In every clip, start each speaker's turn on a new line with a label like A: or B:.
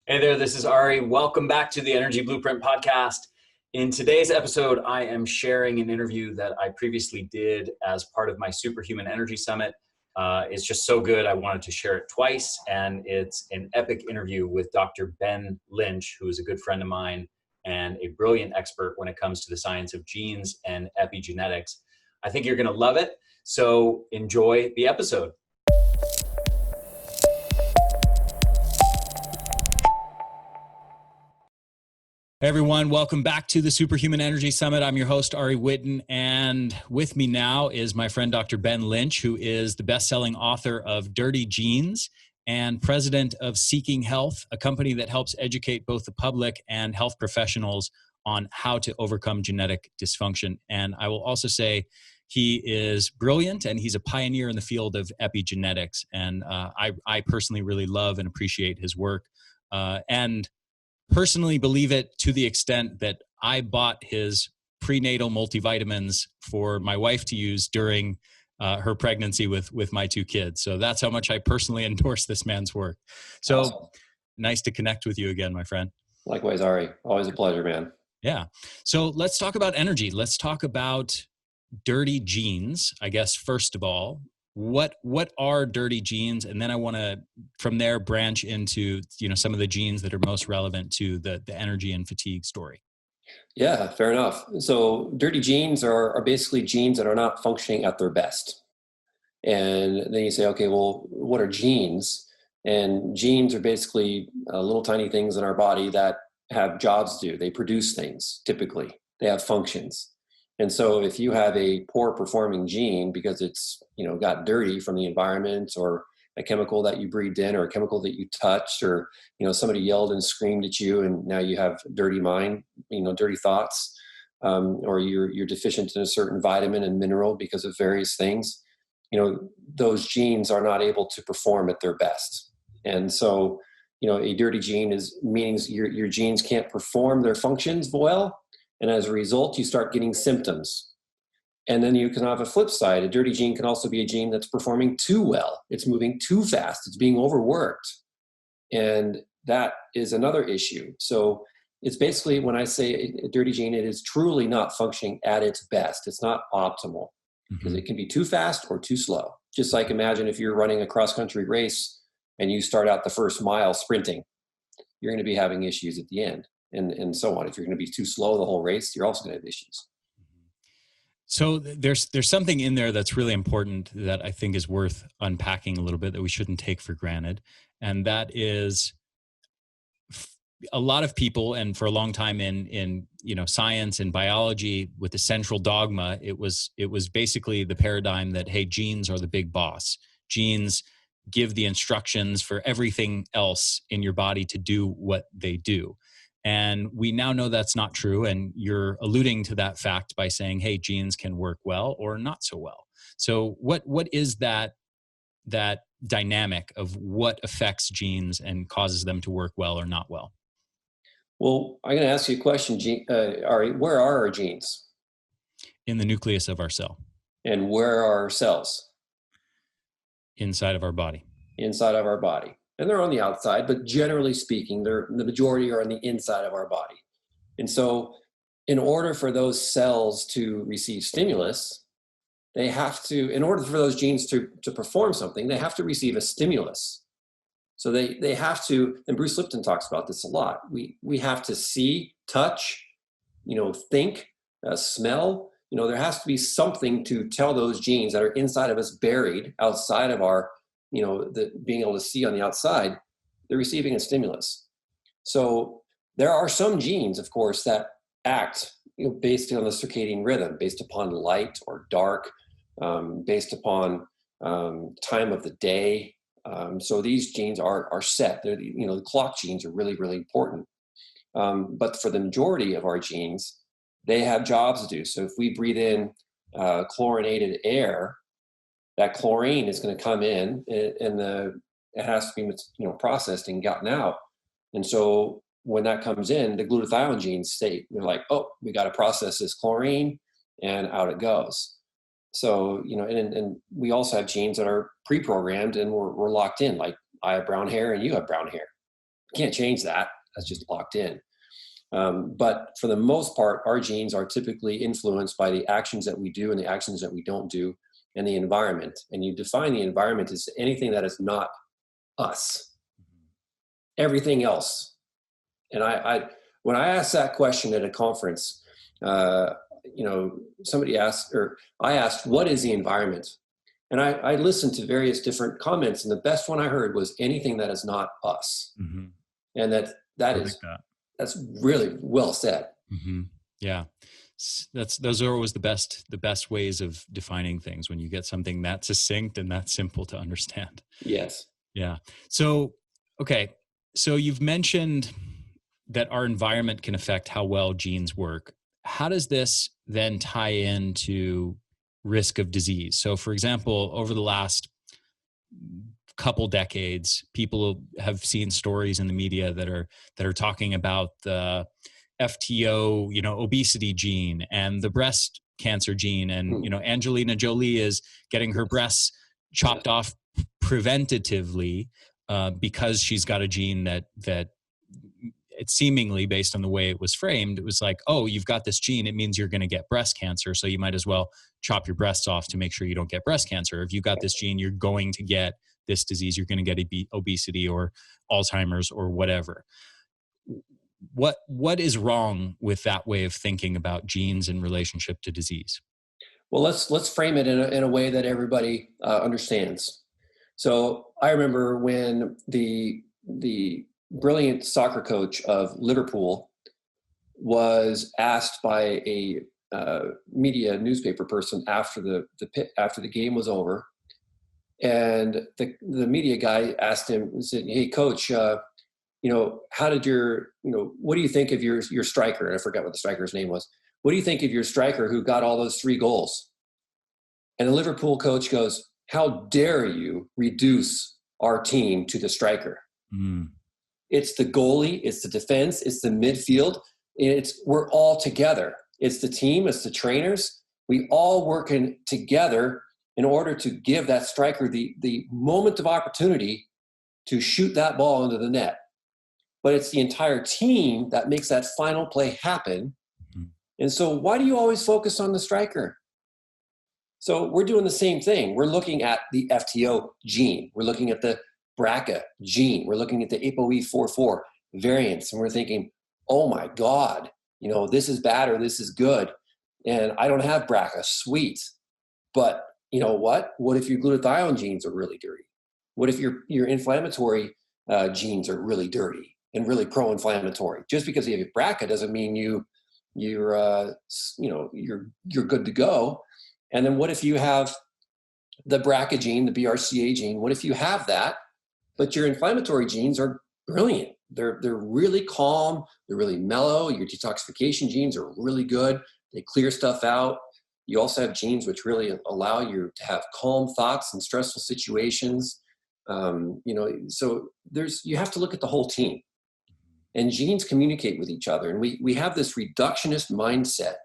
A: Hey there, this is Ari. Welcome back to the Energy Blueprint podcast. In today's episode, I am sharing an interview that I previously did as part of my Superhuman Energy Summit. It's just so good, I wanted to share it twice, and it's an epic interview with Dr. Ben Lynch, who is a good friend of mine and a brilliant expert when it comes to the science of genes and epigenetics. I think you're going to love it, so enjoy the episode. Hey everyone, welcome back to the Superhuman Energy Summit. I'm your host, Ari Whitten, and with me now is my friend Dr. Ben Lynch, who is the best-selling author of Dirty Genes and president of Seeking Health, a company that helps educate both the public and health professionals on how to overcome genetic dysfunction. And I will also say he is brilliant, and he's a pioneer in the field of epigenetics. And I personally really love and appreciate his work. And personally believe it to the extent that I bought his prenatal multivitamins for my wife to use during her pregnancy with my two kids. So that's how much I personally endorse this man's work. So awesome. Nice to connect with you again, my friend.
B: Likewise, Ari. Always a pleasure, man.
A: Yeah. So let's talk about energy. Let's talk about dirty genes, I guess, first of all. What are dirty genes? And then I want to, from there, branch into, some of the genes that are most relevant to the energy and fatigue story.
B: Yeah, fair enough. So dirty genes are basically genes that are not functioning at their best. And then you say, okay, well, what are genes? And genes are basically little tiny things in our body that have jobs to do. They produce things, typically. They have functions. And so if you have a poor performing gene because it's, got dirty from the environment or a chemical that you breathed in or a chemical that you touched or, somebody yelled and screamed at you and now you have dirty mind, dirty thoughts, or you're deficient in a certain vitamin and mineral because of various things, those genes are not able to perform at their best. And so, a dirty gene means your genes can't perform their functions well. And as a result, you start getting symptoms. And then you can have a flip side. A dirty gene can also be a gene that's performing too well. It's moving too fast. It's being overworked. And that is another issue. So it's basically, when I say a dirty gene, it is truly not functioning at its best. It's not optimal because it can be too fast or too slow. Just like imagine if you're running a cross-country race and you start out the first mile sprinting, you're going to be having issues at the end. And so on. If you're going to be too slow the whole race, you're also going to have issues.
A: So there's something in there that's really important that I think is worth unpacking a little bit that we shouldn't take for granted. And that is a lot of people, and for a long time in science and biology, with the central dogma, it was basically the paradigm that, hey, genes are the big boss. Genes give the instructions for everything else in your body to do what they do. And we now know that's not true. And you're alluding to that fact by saying, hey, genes can work well or not so well. So what is that dynamic of what affects genes and causes them to work well or not well?
B: Well, I'm going to ask you a question, Ari. Where are our genes?
A: In the nucleus of our cell.
B: And where are our cells?
A: Inside of our body.
B: Inside of our body. And they're on the outside, but generally speaking, the majority are on the inside of our body. And so in order for those cells to receive stimulus, they have to, in order for those genes to perform something, they have to receive a stimulus. So they have to, and Bruce Lipton talks about this a lot, we have to see, touch, think, smell. There has to be something to tell those genes that are inside of us, buried outside of our being able to see on the outside, they're receiving a stimulus. So there are some genes, of course, that act based on the circadian rhythm, based upon light or dark, based upon time of the day. So these genes are set. They're, the clock genes are really, really important. But for the majority of our genes, they have jobs to do. So if we breathe in chlorinated air, that chlorine is going to come in and it has to be processed and gotten out. And so when that comes in, the glutathione genes they're like, oh, we got to process this chlorine, and out it goes. So, and we also have genes that are pre-programmed and we're locked in, like I have brown hair and you have brown hair. Can't change that. That's just locked in. But for the most part, our genes are typically influenced by the actions that we do and the actions that we don't do, and the environment. And you define the environment as anything that is not us, everything else. And when I asked that question at a conference, somebody asked, or I asked, what is the environment? And I listened to various different comments, and the best one I heard was anything that is not us.
A: Mm-hmm.
B: And that's really well said.
A: Mm-hmm. Yeah. Those are always the best ways of defining things, when you get something that's succinct and that's simple to understand.
B: Yes.
A: Yeah. So, okay. So you've mentioned that our environment can affect how well genes work. How does this then tie into risk of disease? So, for example, over the last couple decades, people have seen stories in the media that are talking about the FTO, obesity gene and the breast cancer gene, and Angelina Jolie is getting her breasts chopped off preventatively because she's got a gene that it seemingly, based on the way it was framed, it was like, oh, you've got this gene, it means you're going to get breast cancer, so you might as well chop your breasts off to make sure you don't get breast cancer. If you've got this gene, you're going to get this disease, you're going to get obesity or Alzheimer's or whatever. What is wrong with that way of thinking about genes in relationship to disease?
B: Well, let's frame it in a way that everybody understands. So I remember when the brilliant soccer coach of Liverpool was asked by a media newspaper person after the game was over, and the media guy asked him, said, "Hey, coach, how did what do you think of your striker?" And I forgot what the striker's name was. "What do you think of your striker who got all those 3 goals?" And the Liverpool coach goes, "How dare you reduce our team to the striker?" Mm. It's the goalie, it's the defense, it's the midfield. We're all together. It's the team, it's the trainers. We all working together in order to give that striker the moment of opportunity to shoot that ball into the net. But it's the entire team that makes that final play happen. Mm-hmm. And so why do you always focus on the striker? So we're doing the same thing. We're looking at the FTO gene. We're looking at the BRCA gene. We're looking at the ApoE44 variants, and we're thinking, oh my God, this is bad or this is good. And I don't have BRCA, sweet. But you know what? What if your glutathione genes are really dirty? What if your inflammatory genes are really dirty and really pro-inflammatory? Just because you have BRCA doesn't mean you're good to go. And then what if you have the BRCA gene, the BRCA gene? What if you have that, but your inflammatory genes are brilliant? They're really calm. They're really mellow. Your detoxification genes are really good. They clear stuff out. You also have genes which really allow you to have calm thoughts in stressful situations. So you have to look at the whole team. And genes communicate with each other. And we have this reductionist mindset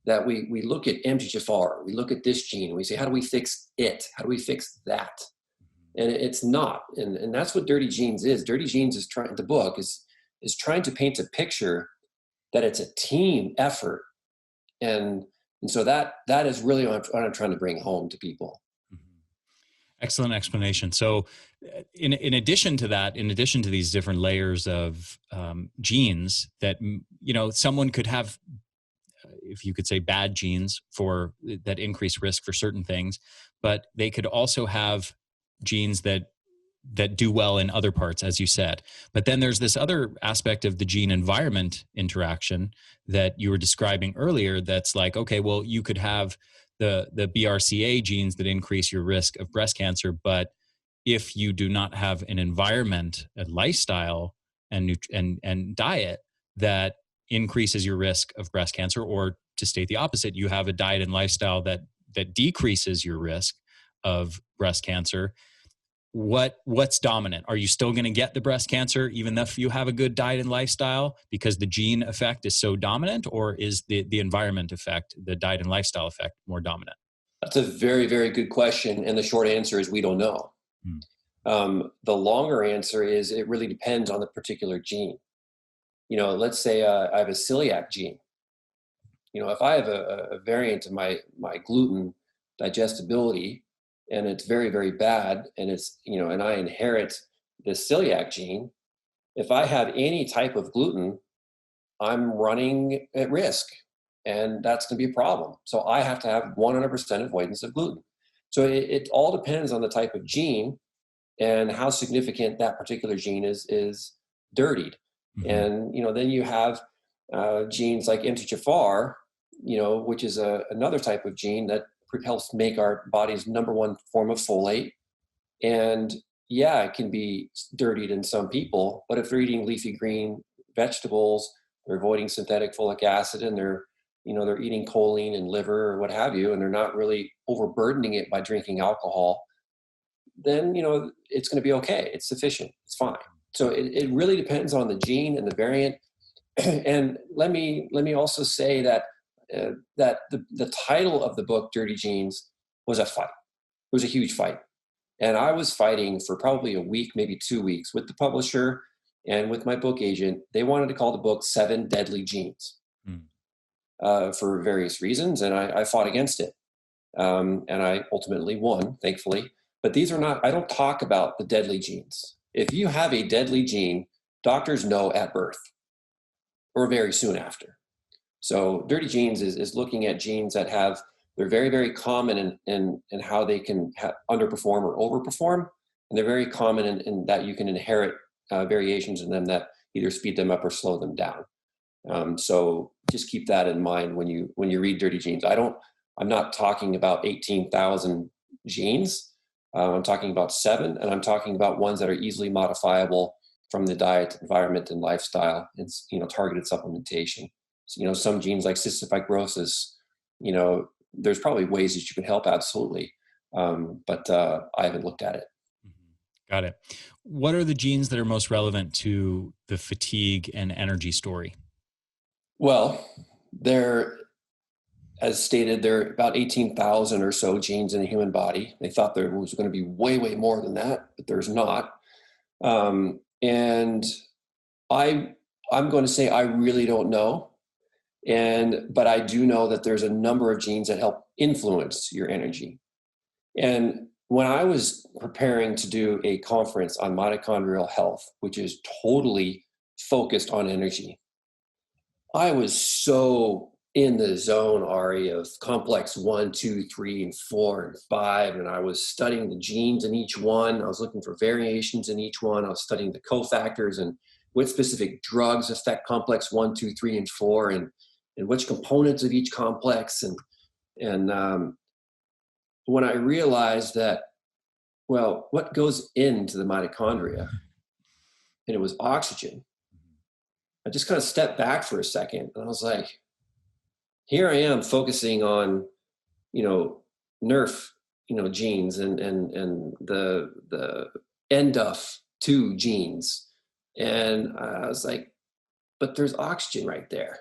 B: that we look at MTHFR, we look at this gene, and we say, how do we fix it? How do we fix that? And it's not. And that's what Dirty Genes is. Dirty Genes is trying to paint a picture that it's a team effort. And so that is really what I'm trying to bring home to people.
A: Excellent explanation. So in addition to that, in addition to these different layers of genes that, someone could have, if you could say, bad genes that increase risk for certain things, but they could also have genes that do well in other parts, as you said. But then there's this other aspect of the gene environment interaction that you were describing earlier. That's like, okay, well, you could have the BRCA genes that increase your risk of breast cancer, but if you do not have an environment, a lifestyle, and diet that increases your risk of breast cancer, or to state the opposite, you have a diet and lifestyle that decreases your risk of breast cancer, what's dominant? Are you still going to get the breast cancer even if you have a good diet and lifestyle because the gene effect is so dominant, or is the environment effect, the diet and lifestyle effect, more dominant?
B: That's a very, very good question. And the short answer is we don't know. The longer answer is it really depends on the particular gene. Let's say I have a celiac gene. If I have a variant of my gluten digestibility and it's very, very bad, and and I inherit the celiac gene, if I have any type of gluten, I'm running at risk, and that's going to be a problem. So I have to have 100% avoidance of gluten. So it all depends on the type of gene and how significant that particular gene is dirtied.
A: Mm-hmm.
B: And then you have genes like MTHFR, which is another type of gene that helps make our body's number one form of folate. And yeah, it can be dirtied in some people, but if they're eating leafy green vegetables, they're avoiding synthetic folic acid, and they're eating choline and liver or what have you, and they're not really overburdening it by drinking alcohol, then it's going to be okay. It's sufficient. It's fine. So it really depends on the gene and the variant. And let me also say that that the title of the book, Dirty Genes, was a fight. It was a huge fight. And I was fighting for probably a week, maybe 2 weeks, with the publisher and with my book agent. They wanted to call the book 7 Deadly Genes for various reasons. And I fought against it. And I ultimately won, thankfully. But these are not, I don't talk about the deadly genes. If you have a deadly gene, doctors know at birth or very soon after. So Dirty Genes is looking at genes that they're very, very common in how they can underperform or overperform. And they're very common in that you can inherit variations in them that either speed them up or slow them down. So just keep that in mind when you read Dirty Genes. I'm not talking about 18,000 genes. I'm talking about 7, and I'm talking about ones that are easily modifiable from the diet, environment, and lifestyle, and targeted supplementation. So, some genes like cystic fibrosis, there's probably ways that you can help, absolutely, but I haven't looked at it.
A: Got it. What are the genes that are most relevant to the fatigue and energy story?
B: Well, as stated, there are about 18,000 or so genes in the human body. They thought there was going to be way, way more than that, but there's not. And I'm going to say I really don't know. But I do know that there's a number of genes that help influence your energy. And when I was preparing to do a conference on mitochondrial health, which is totally focused on energy, I was so in the zone, Ari, of complex 1, 2, 3, and 4, and 5. And I was studying the genes in each one. I was looking for variations in each one. I was studying the cofactors and what specific drugs affect complex 1, 2, 3, and 4, and which components of each complex. And when I realized that, well, what goes into the mitochondria, and it was oxygen, I just kind of stepped back for a second, and I was like, here I am focusing on, NERF, genes and the NDUF2 genes. And I was like, but there's oxygen right there,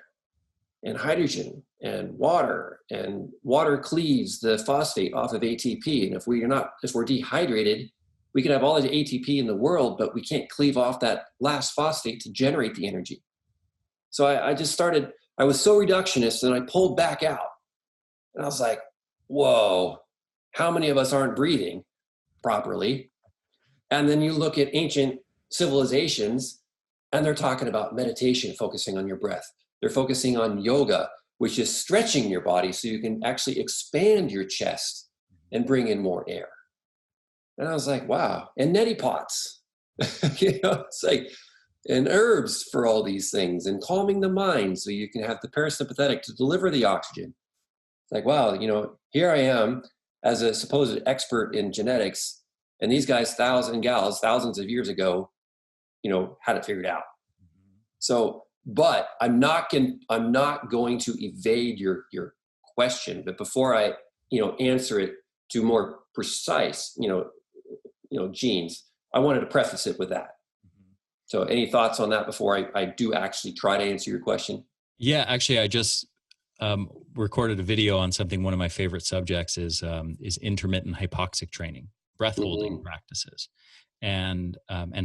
B: and hydrogen and water cleaves the phosphate off of ATP. And if we're dehydrated, we can have all the ATP in the world, but we can't cleave off that last phosphate to generate the energy. So I was so reductionist, and I pulled back out, and I was like, whoa, how many of us aren't breathing properly? And then you look at ancient civilizations, and they're talking about meditation, focusing on your breath. They're focusing on yoga, which is stretching your body so you can actually expand your chest and bring in more air. And I was like, wow. And neti pots, it's like, and herbs for all these things, and calming the mind so you can have the parasympathetic to deliver the oxygen. It's like, wow, here I am as a supposed expert in genetics, and these guys, thousands of years ago, had it figured out. So, but I'm not going to evade your question, but before I, answer it to more precise, genes, I wanted to preface it with that. So any thoughts on that before I do actually try to answer your question?
A: Yeah, actually, I just recorded a video on something. One of my favorite subjects is intermittent hypoxic training, breath holding practices. and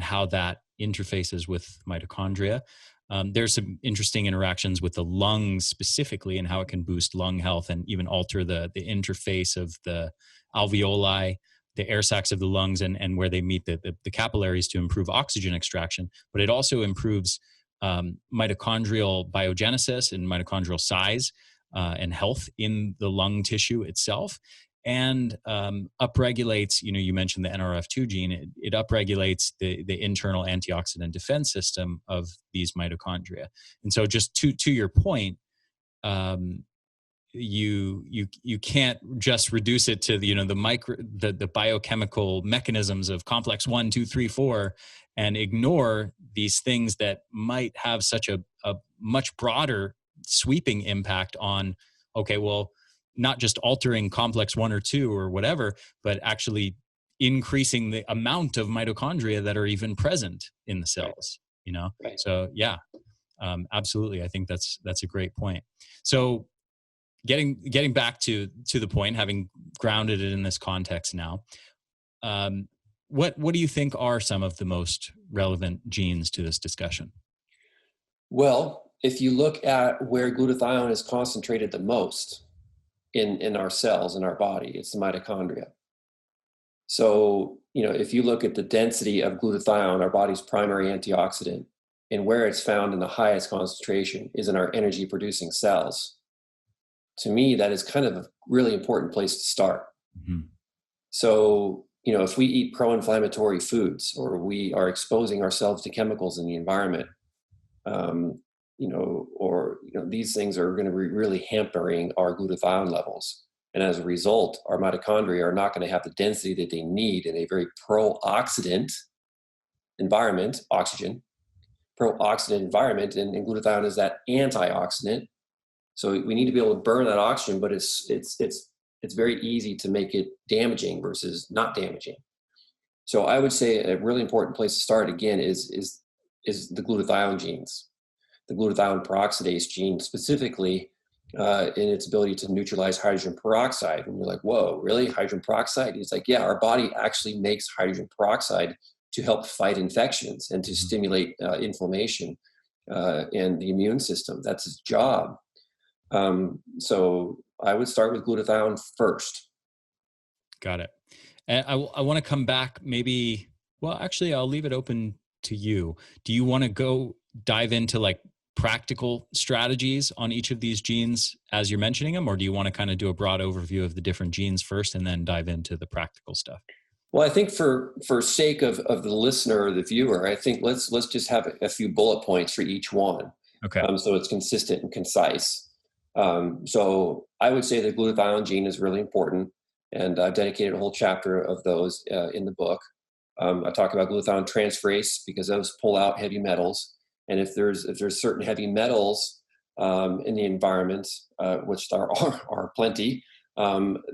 A: how that interfaces with mitochondria. There's some interesting interactions with the lungs specifically, and how it can boost lung health and even alter the interface of the alveoli, the air sacs of the lungs, and where they meet the capillaries to improve oxygen extraction. But it also improves mitochondrial biogenesis and mitochondrial size and health in the lung tissue itself, and upregulates, you mentioned the NRF2 gene, it upregulates the internal antioxidant defense system of these mitochondria. And so just to your point, you can't just reduce it to the biochemical mechanisms of complex 1, 2, 3, 4, and ignore these things that might have such a much broader sweeping impact on, okay, well, not just altering complex 1 or 2 or whatever, but actually increasing the amount of mitochondria that are even present in the cells.
B: Right.
A: So yeah, absolutely. I think that's a great point. So getting back to the point, having grounded it in this context now, what do you think are some of the most relevant genes to this discussion?
B: Well, if you look at where glutathione is concentrated the most in our cells, in our body, it's the mitochondria. So, if you look at the density of glutathione, our body's primary antioxidant, and where it's found in the highest concentration is in our energy producing cells. To me, that is kind of a really important place to start. Mm-hmm. So, if we eat pro-inflammatory foods, or we are exposing ourselves to chemicals in the environment, these things are going to be really hampering our glutathione levels. And as a result, our mitochondria are not going to have the density that they need in a very pro-oxidant environment, pro-oxidant environment, and glutathione is that antioxidant. So we need to be able to burn that oxygen, but it's very easy to make it damaging versus not damaging. So I would say a really important place to start again is the glutathione genes, the glutathione peroxidase gene specifically, in its ability to neutralize hydrogen peroxide. And we're like, whoa, really? Hydrogen peroxide? It's like, yeah, our body actually makes hydrogen peroxide to help fight infections and to stimulate inflammation and the immune system. That's its job. So I would start with glutathione first.
A: Got it. And I want to come back maybe, well, actually, I'll leave it open to you. Do you want to go dive into like practical strategies on each of these genes as you're mentioning them, or do you want to kind of do a broad overview of the different genes first and then dive into the practical stuff?
B: Well, I think for sake of the listener or the viewer, I think let's just have a few bullet points for each one.
A: Okay.
B: So it's consistent and concise. So I would say the glutathione gene is really important, and I've dedicated a whole chapter of those in the book. I talk about glutathione transferase because those pull out heavy metals, and if there's certain heavy metals in the environment, which there are plenty,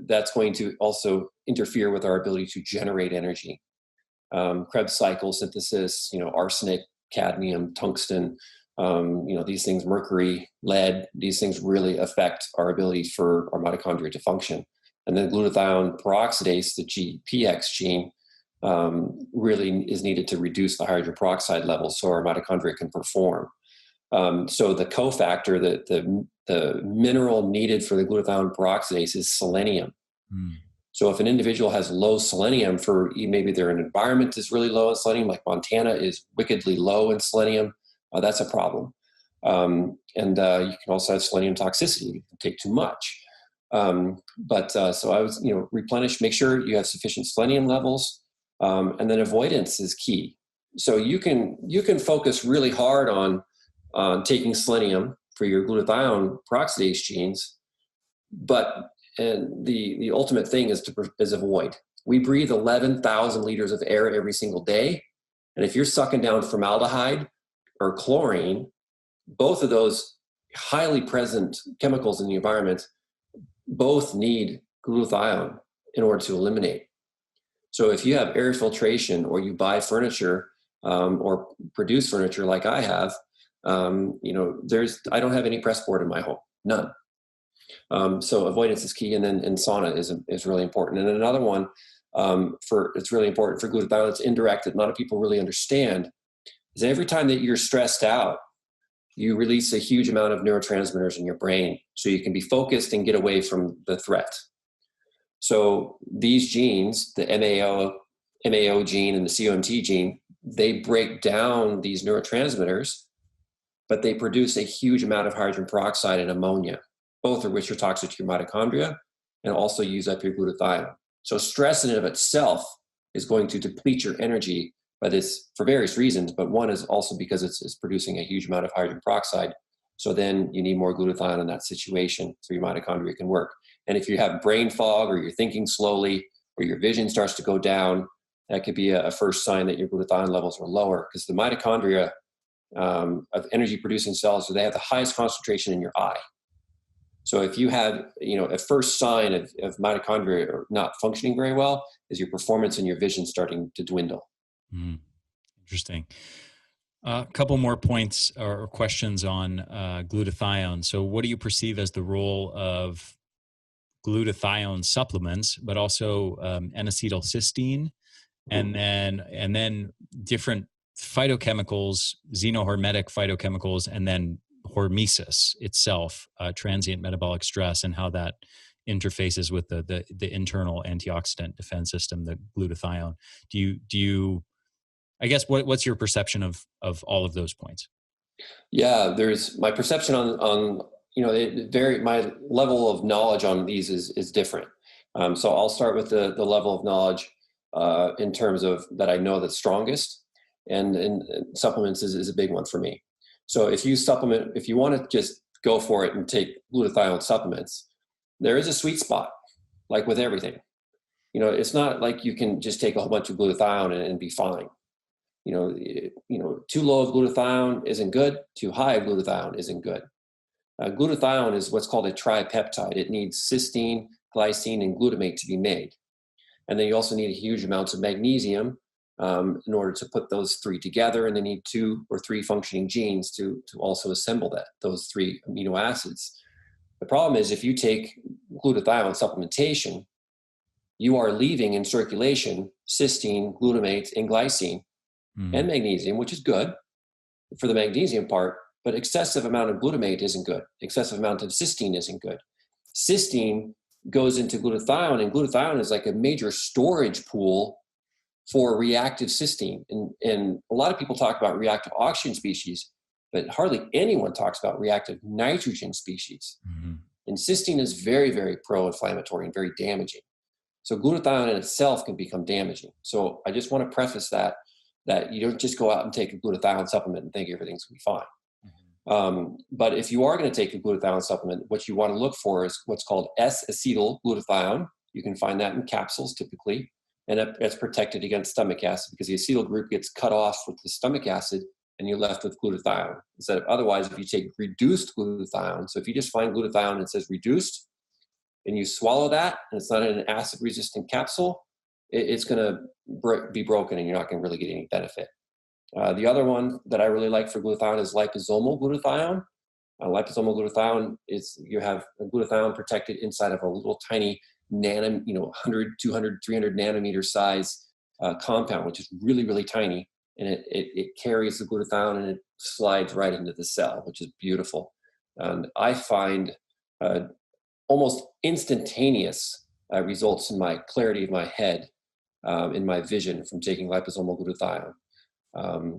B: that's going to also interfere with our ability to generate energy. Krebs cycle synthesis, arsenic, cadmium, tungsten. These things, mercury, lead, these things really affect our ability for our mitochondria to function. And then glutathione peroxidase, the GPX gene, really is needed to reduce the hydrogen peroxide levels so our mitochondria can perform. So the cofactor, the mineral needed for the glutathione peroxidase is selenium. Mm. So if an individual has low selenium, for maybe their environment is really low in selenium, like Montana is wickedly low in selenium, that's a problem. And you can also have selenium toxicity. You can take too much. So I would, replenish, make sure you have sufficient selenium levels. And then avoidance is key. So you can focus really hard on taking selenium for your glutathione peroxidase genes, and the ultimate thing is avoid. We breathe 11,000 liters of air every single day. And if you're sucking down formaldehyde or chlorine, both of those highly present chemicals in the environment, both need glutathione in order to eliminate. So if you have air filtration, or you buy furniture or produce furniture like I have, I don't have any press board in my home, none. So avoidance is key, and then sauna is really important. And another one it's really important for glutathione. It's indirect that not a lot of people really understand. Is every time that you're stressed out, you release a huge amount of neurotransmitters in your brain, so you can be focused and get away from the threat. So these genes, the MAO gene and the COMT gene, they break down these neurotransmitters, but they produce a huge amount of hydrogen peroxide and ammonia, both of which are toxic to your mitochondria and also use up your glutathione. So stress in and of itself is going to deplete your energy by this for various reasons, but one is also because it's producing a huge amount of hydrogen peroxide. So then you need more glutathione in that situation so your mitochondria can work. And if you have brain fog, or you're thinking slowly, or your vision starts to go down, that could be a first sign that your glutathione levels are lower, because the mitochondria of energy producing cells, so they have the highest concentration in your eye. So if you have, a first sign of mitochondria are not functioning very well, is your performance and your vision starting to dwindle.
A: Interesting. A couple more points or questions on glutathione. So what do you perceive as the role of glutathione supplements, but also N-acetylcysteine, and then different phytochemicals, xenohormetic phytochemicals, and then hormesis itself, transient metabolic stress, and how that interfaces with the internal antioxidant defense system, the glutathione. Do you I guess what's your perception of all of those points?
B: Yeah, there's my perception on my level of knowledge on these is different. So I'll start with the level of knowledge in terms of that I know that's strongest, and supplements is a big one for me. So if you want to just go for it and take glutathione supplements, there is a sweet spot, like with everything. It's not like you can just take a whole bunch of glutathione and be fine. Too low of glutathione isn't good. Too high of glutathione isn't good. Glutathione is what's called a tripeptide. It needs cysteine, glycine, and glutamate to be made. And then you also need huge amounts of magnesium in order to put those three together. And they need 2 or 3 functioning genes to also assemble those 3 amino acids. The problem is if you take glutathione supplementation, you are leaving in circulation cysteine, glutamate, and glycine, and magnesium, which is good for the magnesium part, but excessive amount of glutamate isn't good. Excessive amount of cysteine isn't good. Cysteine goes into glutathione, and glutathione is like a major storage pool for reactive cysteine. And a lot of people talk about reactive oxygen species, but hardly anyone talks about reactive nitrogen species. And cysteine is very, very pro-inflammatory and very damaging. So glutathione in itself can become damaging. So I just want to preface that you don't just go out and take a glutathione supplement and think everything's going to be fine. But if you are going to take a glutathione supplement, what you want to look for is what's called S-acetyl-glutathione. You can find that in capsules typically, and that's protected against stomach acid because the acetyl group gets cut off with the stomach acid and you're left with glutathione. Instead of otherwise, if you take reduced glutathione, so if you just find glutathione and it says reduced, and you swallow that, and it's not in an acid-resistant capsule, it's going to be broken and you're not going to really get any benefit. The other one that I really like for glutathione is liposomal glutathione. Liposomal glutathione is you have a glutathione protected inside of a little tiny 100, 200, 300 nanometer size compound, which is really, really tiny. And it carries the glutathione and it slides right into the cell, which is beautiful. And I find almost instantaneous results in my clarity of my head, in my vision from taking liposomal glutathione.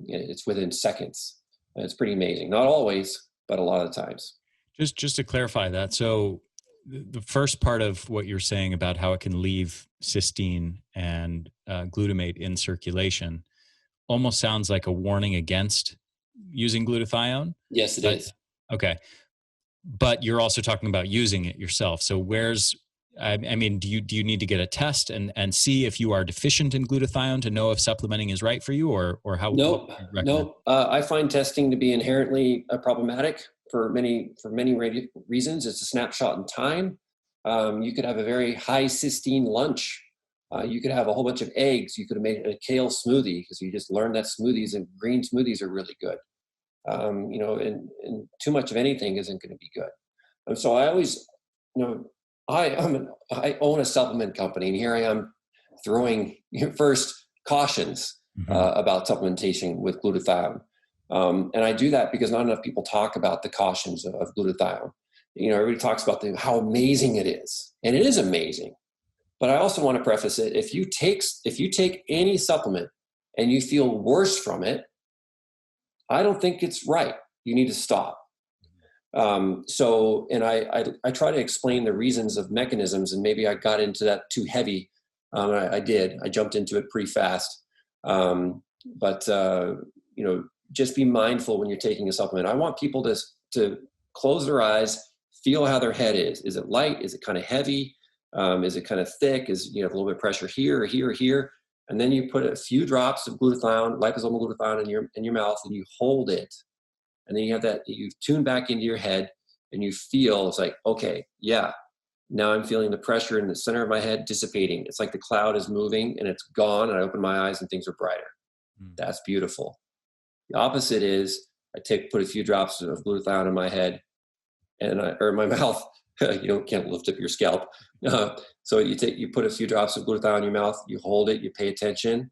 B: It's within seconds. It's pretty amazing. Not always, but a lot of times.
A: Just to clarify that, so the first part of what you're saying about how it can leave cysteine and glutamate in circulation almost sounds like a warning against using glutathione.
B: Yes, it is.
A: Okay. But you're also talking about using it yourself. So do you need to get a test and see if you are deficient in glutathione to know if supplementing is right for you, or how?
B: Nope. I find testing to be inherently problematic for many reasons. It's a snapshot in time. You could have a very high cysteine lunch. You could have a whole bunch of eggs. You could have made a kale smoothie because you just learned that smoothies and green smoothies are really good. And too much of anything isn't going to be good. And so I always, I own a supplement company, and here I am throwing first cautions about supplementation with glutathione. And I do that because not enough people talk about the cautions of glutathione. Everybody talks about how amazing it is, and it is amazing. But I also want to preface it: if you take any supplement and you feel worse from it, I don't think it's right. You need to stop. And I try to explain the reasons of mechanisms, and maybe I got into that too heavy. I did. I jumped into it pretty fast. But just be mindful when you're taking a supplement. I want people to close their eyes, feel how their head is. Is it light? Is it kind of heavy? Is it kind of thick? Is you have a little bit of pressure here or here or here? And then you put a few drops of glutathione, liposomal glutathione in your mouth, and you hold it. And then you have that, you tune back into your head, and you feel, it's like, okay, yeah, now I'm feeling the pressure in the center of my head dissipating. It's like the cloud is moving and it's gone, and I open my eyes and things are brighter. That's beautiful. The opposite is I put a few drops of glutathione in my head or in my mouth. You can't lift up your scalp. So you put a few drops of glutathione in your mouth, you hold it, you pay attention,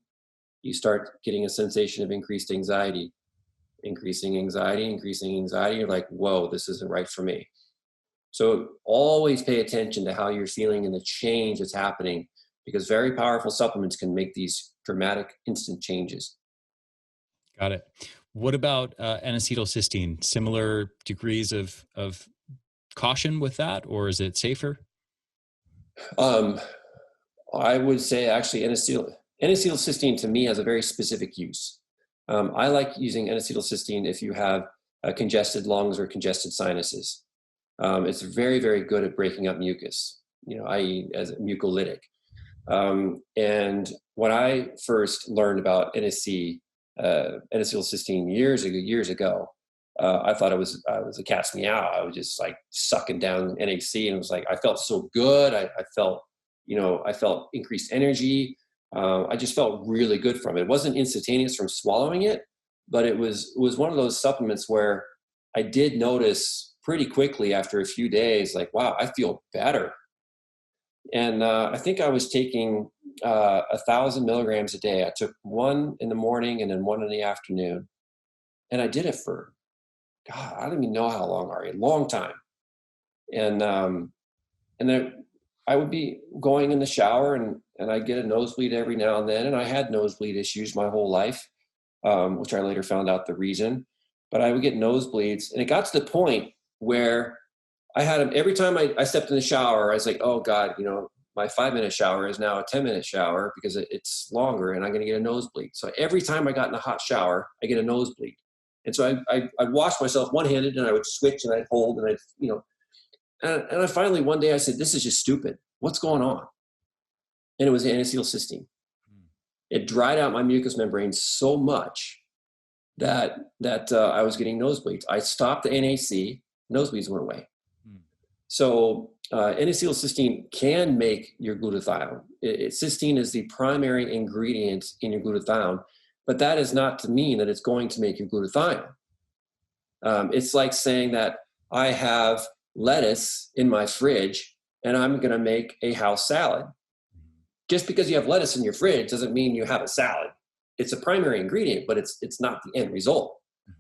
B: you start getting a sensation of increased anxiety. Increasing anxiety. You're like, whoa, this isn't right for me. So always pay attention to how you're feeling and the change that's happening, because very powerful supplements can make these dramatic instant changes.
A: Got it. What about N-acetylcysteine? Similar degrees of caution with that, or is it safer?
B: I would say actually N-acetylcysteine to me has a very specific use. I like using N-acetylcysteine if you have congested lungs or congested sinuses. It's very, very good at breaking up mucus, i.e. as a mucolytic. And when I first learned about N-acetylcysteine years ago, I thought it was a cat's meow. I was just like sucking down NAC, and it was like I felt so good. I felt increased energy. I just felt really good from it. It wasn't instantaneous from swallowing it, but it was one of those supplements where I did notice pretty quickly after a few days, like, wow, I feel better. And I think I was taking 1,000 milligrams a day. I took one in the morning and then one in the afternoon. And I did it for, God, I don't even know how long, Ari, a long time. And then I would be going in the shower and I'd get a nosebleed every now and then. And I had nosebleed issues my whole life, which I later found out the reason. But I would get nosebleeds. And it got to the point where I had them every time I stepped in the shower. I was like, oh God, my 5-minute shower is now a 10-minute shower because it's longer and I'm going to get a nosebleed. So every time I got in a hot shower, I get a nosebleed. And so I'd wash myself one-handed, and I would switch and I'd hold and and I finally one day I said, this is just stupid. What's going on? And it was N-acetylcysteine. It dried out my mucous membrane so much that I was getting nosebleeds. I stopped the NAC, nosebleeds went away. So N-acetylcysteine can make your glutathione. Cysteine is the primary ingredient in your glutathione, but that is not to mean that it's going to make your glutathione. It's like saying that I have lettuce in my fridge and I'm going to make a house salad. Just because you have lettuce in your fridge doesn't mean you have a salad. It's a primary ingredient, but it's not the end result.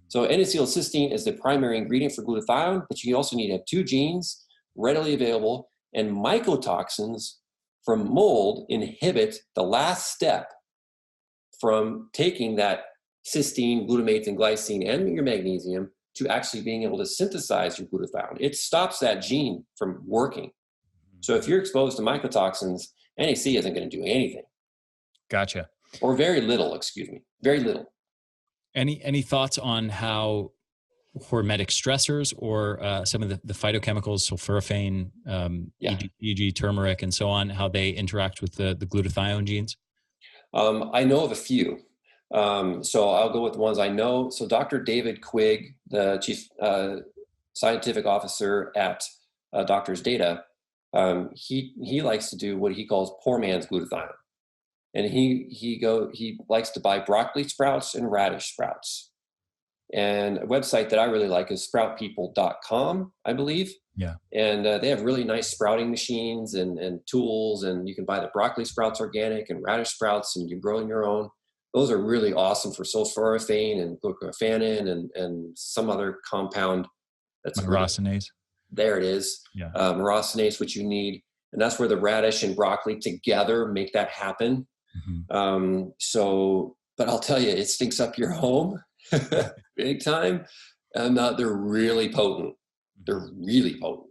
B: So N-acetylcysteine is the primary ingredient for glutathione, but you also need to have 2 genes readily available, and mycotoxins from mold inhibit the last step from taking that cysteine, glutamate, and glycine and your magnesium to actually being able to synthesize your glutathione. It stops that gene from working. So if you're exposed to mycotoxins, NAC isn't going to do anything.
A: Gotcha.
B: Or very little, very little.
A: Any thoughts on how hormetic stressors or some of the phytochemicals, sulforaphane, e.g. turmeric and so on, how they interact with the glutathione genes?
B: I know of a few. So I'll go with the ones I know. So Dr. David Quigg, the chief scientific officer at Doctors Data, he likes to do what he calls poor man's glutathione. And he likes to buy broccoli sprouts and radish sprouts. And a website that I really like is sproutpeople.com, I believe.
A: Yeah.
B: And they have really nice sprouting machines and tools, and you can buy the broccoli sprouts organic and radish sprouts, and you grow in your own. Those are really awesome for sulforaphane and glutathione and some other compound that's
A: Myrosinase.
B: There it is.
A: Yeah.
B: Myrosinase, which you need. And that's where the radish and broccoli together make that happen. But I'll tell you, it stinks up your home big time. And they're really potent. They're really potent,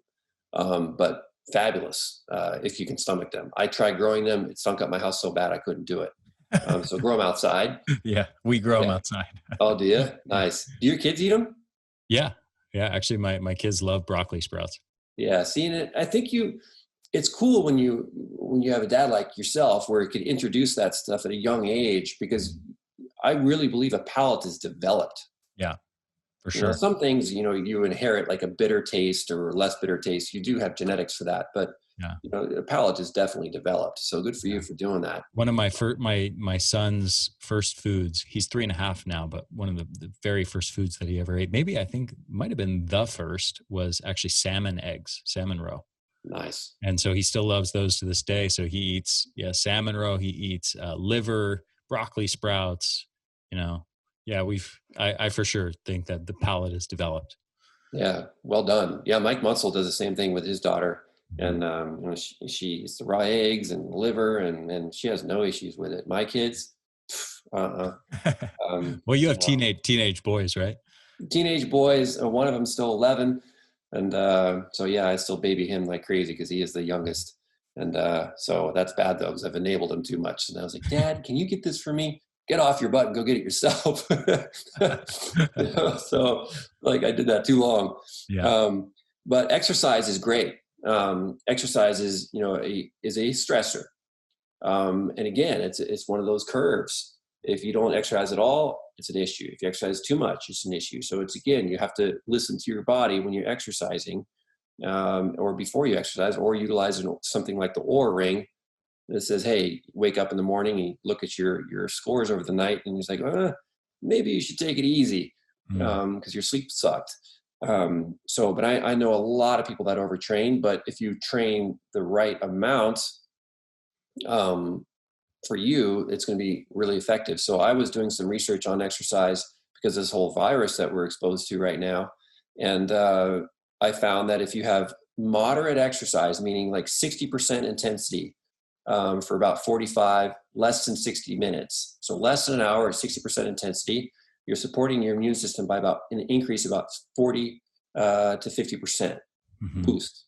B: but fabulous if you can stomach them. I tried growing them. It stunk up my house so bad I couldn't do it. So grow them outside.
A: Yeah, we grow them outside.
B: Oh, do you? Nice. Do your kids eat them?
A: Yeah. Yeah. Actually, my kids love broccoli sprouts.
B: Yeah. Seeing it, I think it's cool when you have a dad like yourself where you can introduce that stuff at a young age, because I really believe a palate is developed.
A: Yeah, for sure.
B: Some things, you inherit like a bitter taste or less bitter taste. You do have genetics for that, but a palate is definitely developed. So good for you for doing that.
A: One of my son's first foods, he's 3.5 now, but one of the very first foods that he ever ate, maybe I think might've been the first, was actually salmon eggs, salmon roe.
B: Nice.
A: And so he still loves those to this day. So he eats, salmon roe, he eats liver, broccoli sprouts, I for sure think that the palate is developed.
B: Yeah. Well done. Yeah. Mike Munsell does the same thing with his daughter. And, she eats the raw eggs and liver and she has no issues with it. My kids,
A: well, you have teenage boys, right?
B: Teenage boys. One of them's still 11. And I still baby him like crazy because he is the youngest. And so that's bad though, because I've enabled him too much. And I was like, Dad, can you get this for me? Get off your butt and go get it yourself. So like I did that too long.
A: Yeah.
B: But exercise is great. Exercise is, is a stressor. And again, it's one of those curves. If you don't exercise at all, it's an issue. If you exercise too much, it's an issue. So you have to listen to your body when you're exercising, or before you exercise, or utilize something like the Oura Ring that says, hey, wake up in the morning and you look at your scores over the night and you're like, maybe you should take it easy because your sleep sucked. But I know a lot of people that overtrain, but if you train the right amount, for you, it's going to be really effective. So I was doing some research on exercise because of this whole virus that we're exposed to right now. And I found that if you have moderate exercise, meaning like 60% intensity for about 45, less than 60 minutes, so less than an hour at 60% intensity, you're supporting your immune system by about an increase about 40 to 50% boost.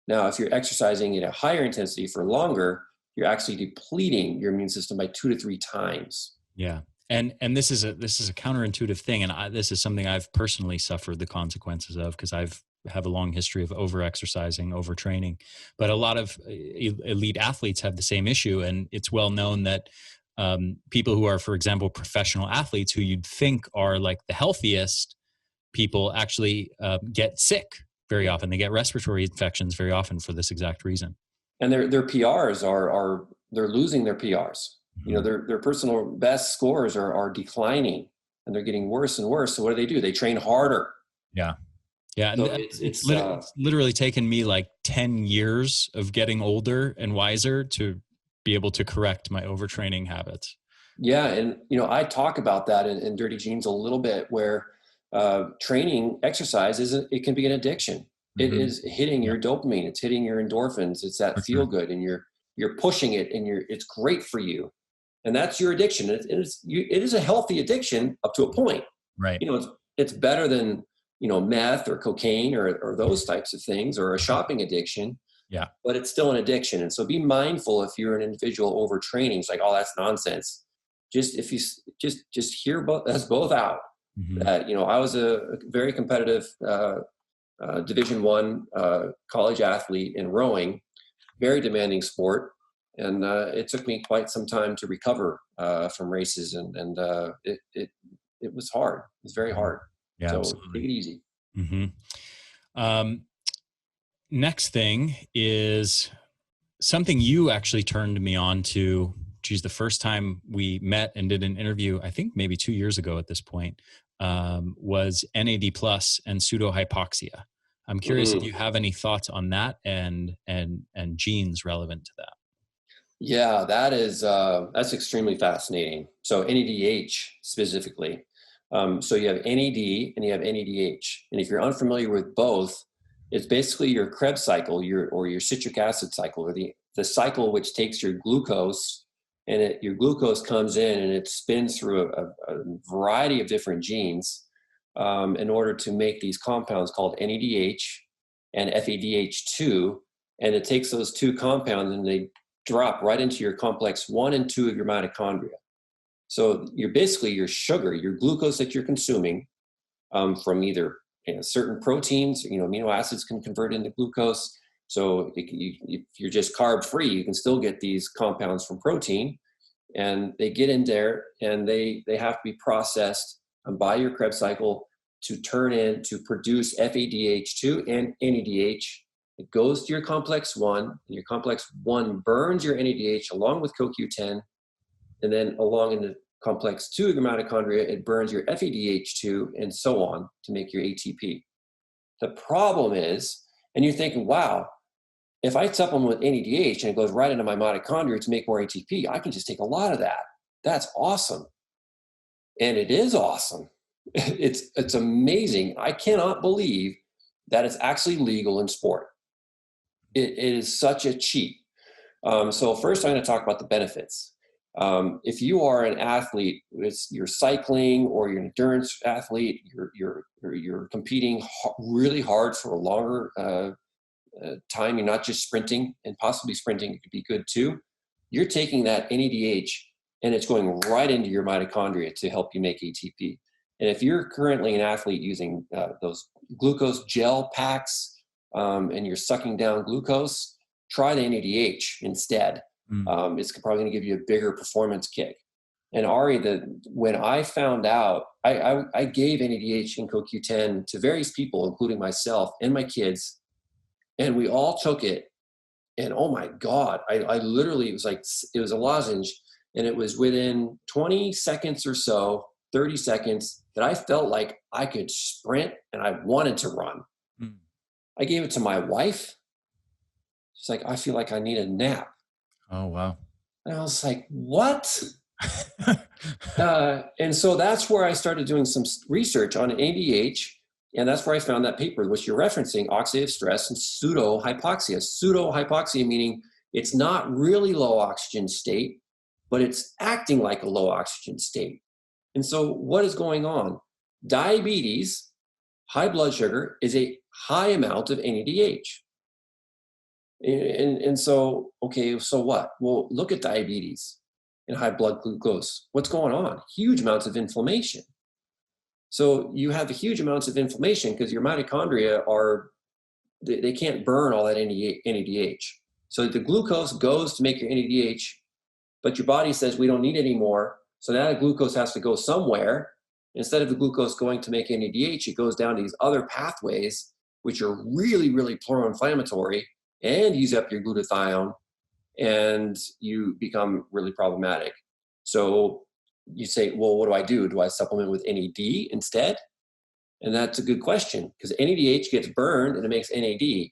B: Now, if you're exercising at a higher intensity for longer, you're actually depleting your immune system by 2 to 3 times.
A: Yeah. And this is a counterintuitive thing. And this is something I've personally suffered the consequences of because I have a long history of over-exercising, overtraining. But a lot of elite athletes have the same issue. And it's well known that people who are, for example, professional athletes who you'd think are like the healthiest people actually get sick very often. They get respiratory infections very often for this exact reason.
B: And their PRs are they're losing their PRs. Their personal best scores are declining and they're getting worse and worse. So what do? They train harder.
A: Yeah. Yeah. And
B: so
A: it's literally taken me like 10 years of getting older and wiser to be able to correct my overtraining habits.
B: Yeah. And, I talk about that in Dirty Genes a little bit where training exercise it can be an addiction. It is hitting your dopamine. It's hitting your endorphins. It's that feel good, and you're pushing it, and it's great for you, and that's your addiction. It is a healthy addiction up to a point.
A: Right.
B: It's better than meth or cocaine or those types of things, or a shopping addiction.
A: Yeah.
B: But it's still an addiction, and so be mindful if you're an individual overtraining. It's like, oh, that's nonsense. Just if you just hear us both out. That I was a very competitive. Division I college athlete in rowing, very demanding sport. And it took me quite some time to recover from races. And it was hard. It was very hard.
A: Yeah,
B: so
A: absolutely.
B: take it easy.
A: Next thing is something you actually turned me on to. Geez, the first time we met and did an interview, I think maybe 2 years ago at this point, was NAD plus and pseudohypoxia. I'm curious if you have any thoughts on that and genes relevant to that.
B: Yeah, that's extremely fascinating. So NADH specifically. So you have NAD and you have NADH, and if you're unfamiliar with both, it's basically your Krebs cycle, your citric acid cycle, or the cycle which takes your glucose, and your glucose comes in and it spins through a variety of different genes in order to make these compounds called NADH and FADH2, and it takes those two compounds and they drop right into your complex 1 and 2 of your mitochondria. So you're basically your sugar, your glucose that you're consuming from either certain proteins, amino acids can convert into glucose. So if you're just carb free, you can still get these compounds from protein, and they get in there and they have to be processed by your Krebs cycle to produce FADH2 and NADH. It goes to your complex 1, and your complex 1 burns your NADH along with CoQ10, and then along in the complex 2 of your mitochondria, it burns your FADH2 and so on to make your ATP. The problem is, and you're thinking, wow, if I supplement with NADH and it goes right into my mitochondria to make more ATP, I can just take a lot of that. That's awesome. And it is awesome. It's amazing. I cannot believe that it's actually legal in sport. It is such a cheat. So first I'm going to talk about the benefits. If you are an athlete, you're cycling or you're an endurance athlete, you're competing really hard for a longer time. You're not just sprinting, and possibly sprinting could be good too. You're taking that NADH and it's going right into your mitochondria to help you make ATP. And if you're currently an athlete using those glucose gel packs, and you're sucking down glucose, try the NADH instead. It's probably going to give you a bigger performance kick. And Ari, when I found out, I gave NADH and CoQ10 to various people, including myself and my kids, and we all took it. And oh my God, I literally, it was a lozenge, and it was within 20 seconds or so, 30 seconds, that I felt like I could sprint and I wanted to run. I gave it to my wife. She's like, I feel like I need a nap.
A: Oh, wow.
B: And I was like, what? And so that's where I started doing some research on ADH. And that's where I found that paper, which you're referencing, oxidative stress and pseudohypoxia. Pseudohypoxia meaning it's not really low oxygen state, but it's acting like a low oxygen state. And so what is going on? Diabetes, high blood sugar, is a high amount of NADH. And so, okay, so what? Well, look at diabetes and high blood glucose. What's going on? Huge amounts of inflammation. So you have huge amounts of inflammation because your mitochondria they can't burn all that NADH. So the glucose goes to make your NADH, but your body says we don't need any more. So now the glucose has to go somewhere. Instead of the glucose going to make NADH, it goes down to these other pathways, which are really, really pro-inflammatory and use up your glutathione, and you become really problematic. So you say, well, what do I do? Do I supplement with NAD instead? And that's a good question, because NADH gets burned and it makes NAD.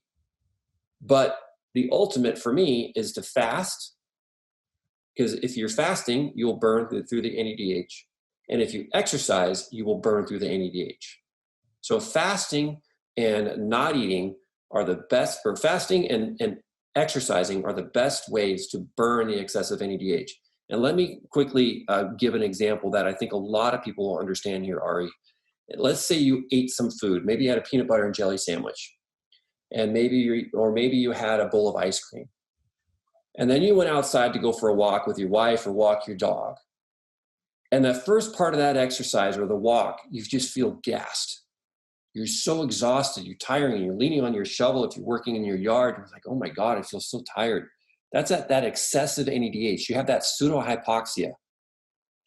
B: But the ultimate for me is to fast, because if you're fasting, you'll burn through the NADH. And if you exercise, you will burn through the NADH. So fasting and not eating are the best, or fasting and exercising are the best ways to burn the excessive NADH. And let me quickly give an example that I think a lot of people will understand here, Ari. Let's say you ate some food. Maybe you had a peanut butter and jelly sandwich, and maybe you had a bowl of ice cream. And then you went outside to go for a walk with your wife or walk your dog. And the first part of that exercise or the walk, you just feel gassed. You're so exhausted, you're tiring, and you're leaning on your shovel if you're working in your yard. You're like, oh my God, I feel so tired. That's that excessive NADH. You have that pseudohypoxia.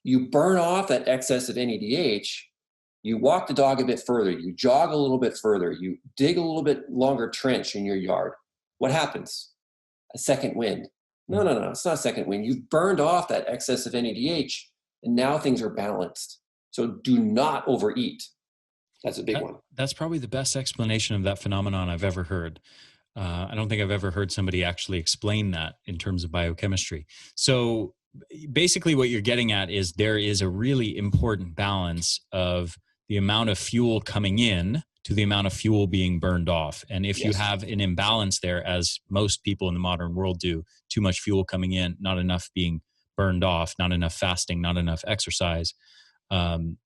B: You burn off that excess of NADH. You walk the dog a bit further. You jog a little bit further. You dig a little bit longer trench in your yard. What happens? A second wind. No, it's not a second wind. You've burned off that excess of NADH, and now things are balanced. So do not overeat. That's a big one.
A: That's probably the best explanation of that phenomenon I've ever heard. I don't think I've ever heard somebody actually explain that in terms of biochemistry. So basically what you're getting at is there is a really important balance of the amount of fuel coming in to the amount of fuel being burned off. And if you have an imbalance there, as most people in the modern world do, too much fuel coming in, not enough being burned off, not enough fasting, not enough exercise, then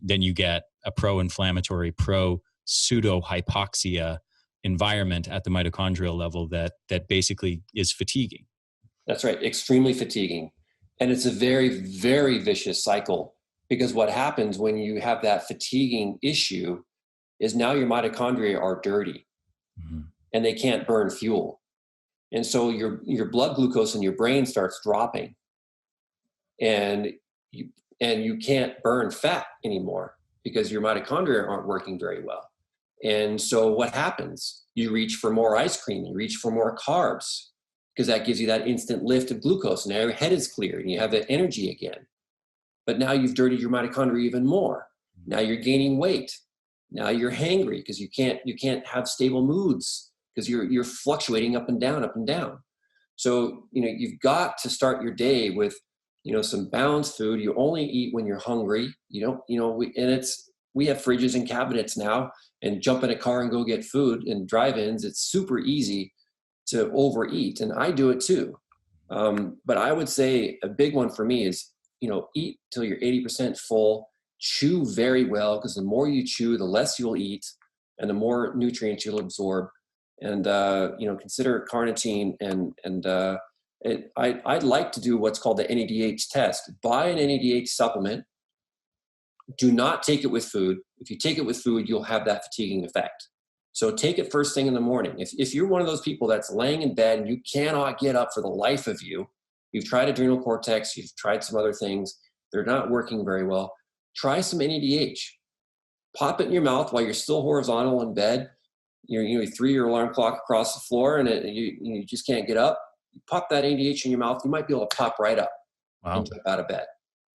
A: you get a pro-inflammatory, pro-pseudo-hypoxia environment at the mitochondrial level that basically is fatiguing.
B: That's right, extremely fatiguing. And it's a very, very vicious cycle, because what happens when you have that fatiguing issue is now your mitochondria are dirty and they can't burn fuel. And so your blood glucose in your brain starts dropping, and you can't burn fat anymore because your mitochondria aren't working very well. And so what happens? You reach for more ice cream, you reach for more carbs, because that gives you that instant lift of glucose. Now your head is clear and you have the energy again. But now you've dirtied your mitochondria even more. Now you're gaining weight. Now you're hangry because you can't have stable moods because you're fluctuating up and down, up and down. So, you've got to start your day with, some balanced food. You only eat when you're hungry. We have fridges and cabinets now, and jump in a car and go get food and drive-ins. It's super easy to overeat, and I do it too. But I would say a big one for me is, eat till you're 80% full, chew very well, because the more you chew, the less you'll eat and the more nutrients you'll absorb. And, consider carnitine I'd like to do what's called the NADH test. Buy an NADH supplement. Do not take it with food. If you take it with food, you'll have that fatiguing effect. So take it first thing in the morning. If you're one of those people that's laying in bed and you cannot get up for the life of you, you've tried adrenal cortex, you've tried some other things, they're not working very well, try some NADH. Pop it in your mouth while you're still horizontal in bed. You threw your alarm clock across the floor and you just can't get up. You pop that NADH in your mouth, you might be able to pop right up and jump out of bed.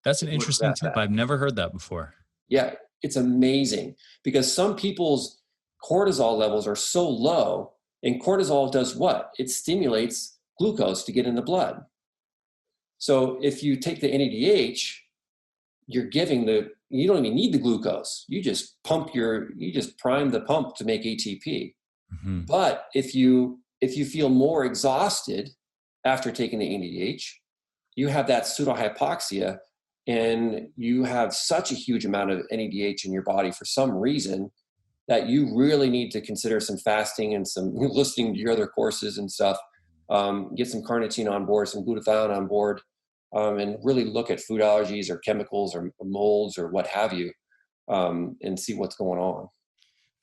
A: That's an interesting tip. I've never heard that before.
B: Yeah, it's amazing, because some people's cortisol levels are so low, and cortisol does what? It stimulates glucose to get in the blood. So if you take the NADH, you don't even need the glucose. You just prime the pump to make ATP. Mm-hmm. But if you feel more exhausted after taking the NADH, you have that pseudohypoxia, and you have such a huge amount of NADH in your body for some reason that you really need to consider some fasting and some listening to your other courses and stuff. Get some carnitine on board, some glutathione on board, and really look at food allergies or chemicals or molds or what have you, and see what's going on.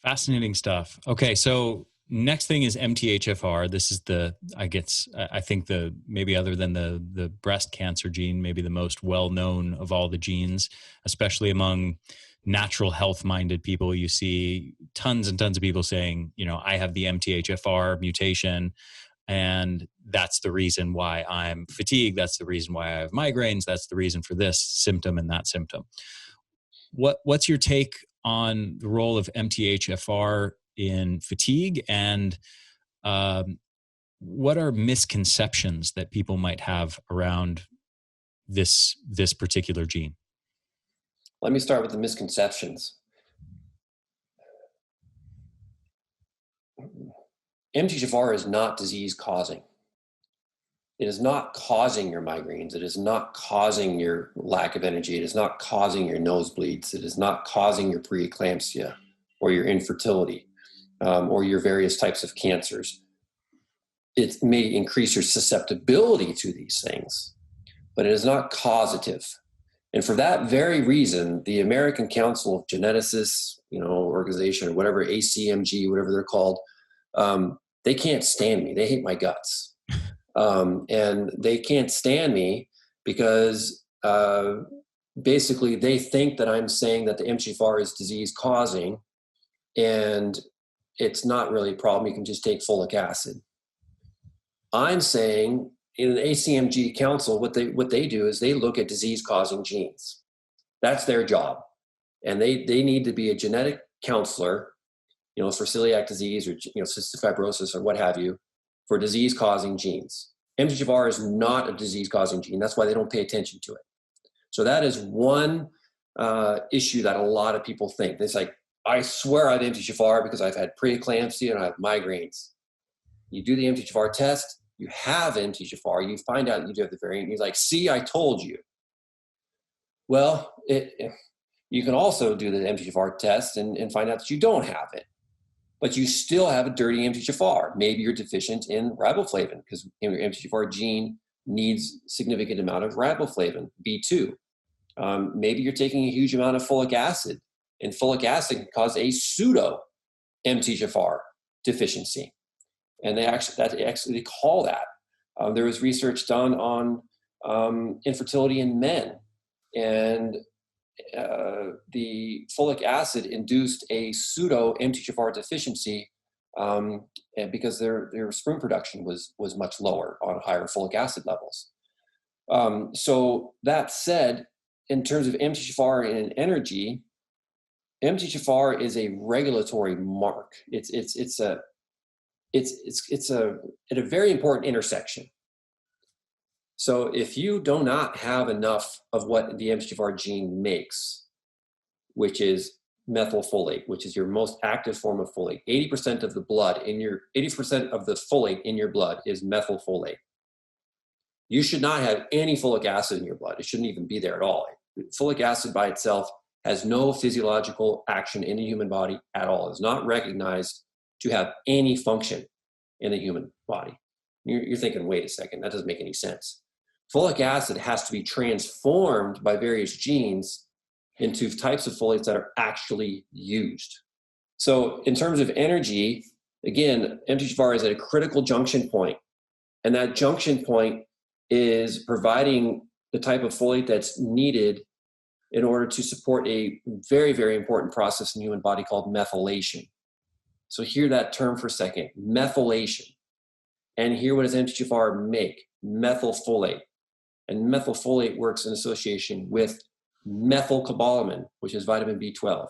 A: Fascinating stuff. Okay, so next thing is MTHFR. This is I think maybe other than the breast cancer gene, maybe the most well-known of all the genes, especially among natural health-minded people. You see tons and tons of people saying, I have the MTHFR mutation, and that's the reason why I'm fatigued. That's the reason why I have migraines. That's the reason for this symptom and that symptom. What's your take on the role of MTHFR in fatigue, and what are misconceptions that people might have around this particular gene?
B: Let me start with the misconceptions. MTHFR is not disease causing. It is not causing your migraines. It is not causing your lack of energy. It is not causing your nosebleeds. It is not causing your preeclampsia or your infertility, or your various types of cancers. It may increase your susceptibility to these things, but it is not causative. And for that very reason, the American Council of Geneticists, organization, or whatever, ACMG, whatever they're called, they can't stand me. They hate my guts. And they can't stand me because basically they think that I'm saying that the MTHFR is disease causing, and it's not really a problem. You can just take folic acid. I'm saying in the ACMG Council, what they do is they look at disease causing genes. That's their job. and they need to be a genetic counselor, for celiac disease or cystic fibrosis or what have you, for disease-causing genes. MTHFR is not a disease-causing gene. That's why they don't pay attention to it. So that is one issue that a lot of people think. It's like, I swear I have MTHFR because I've had preeclampsia and I have migraines. You do the MTHFR test, you have MTHFR, you find out you do have the variant, you're like, see, I told you. Well, you can also do the MTHFR test and find out that you don't have it, but you still have a dirty MTHFR. Maybe you're deficient in riboflavin because your MTHFR gene needs significant amount of riboflavin, B2. Maybe you're taking a huge amount of folic acid, and folic acid can cause a pseudo MTHFR deficiency. And they actually call that. There was research done on infertility in men, and the folic acid induced a pseudo MTHFR deficiency and because their sperm production was much lower on higher folic acid levels. So that said, in terms of MTHFR and energy, MTHFR is a regulatory mark. It's at a very important intersection. So if you do not have enough of what the MTHFR gene makes, which is methylfolate, which is your most active form of folate, 80% of the folate in your blood is methylfolate. You should not have any folic acid in your blood. It shouldn't even be there at all. Folic acid by itself has no physiological action in the human body at all. It's not recognized to have any function in the human body. You're thinking, wait a second, that doesn't make any sense. Folic acid has to be transformed by various genes into types of folates that are actually used. So in terms of energy, again, MTHFR is at a critical junction point, and that junction point is providing the type of folate that's needed in order to support a very, very important process in the human body called methylation. So hear that term for a second, methylation. And here, what does MTHFR make? Methylfolate. And methylfolate works in association with methylcobalamin, which is vitamin B12.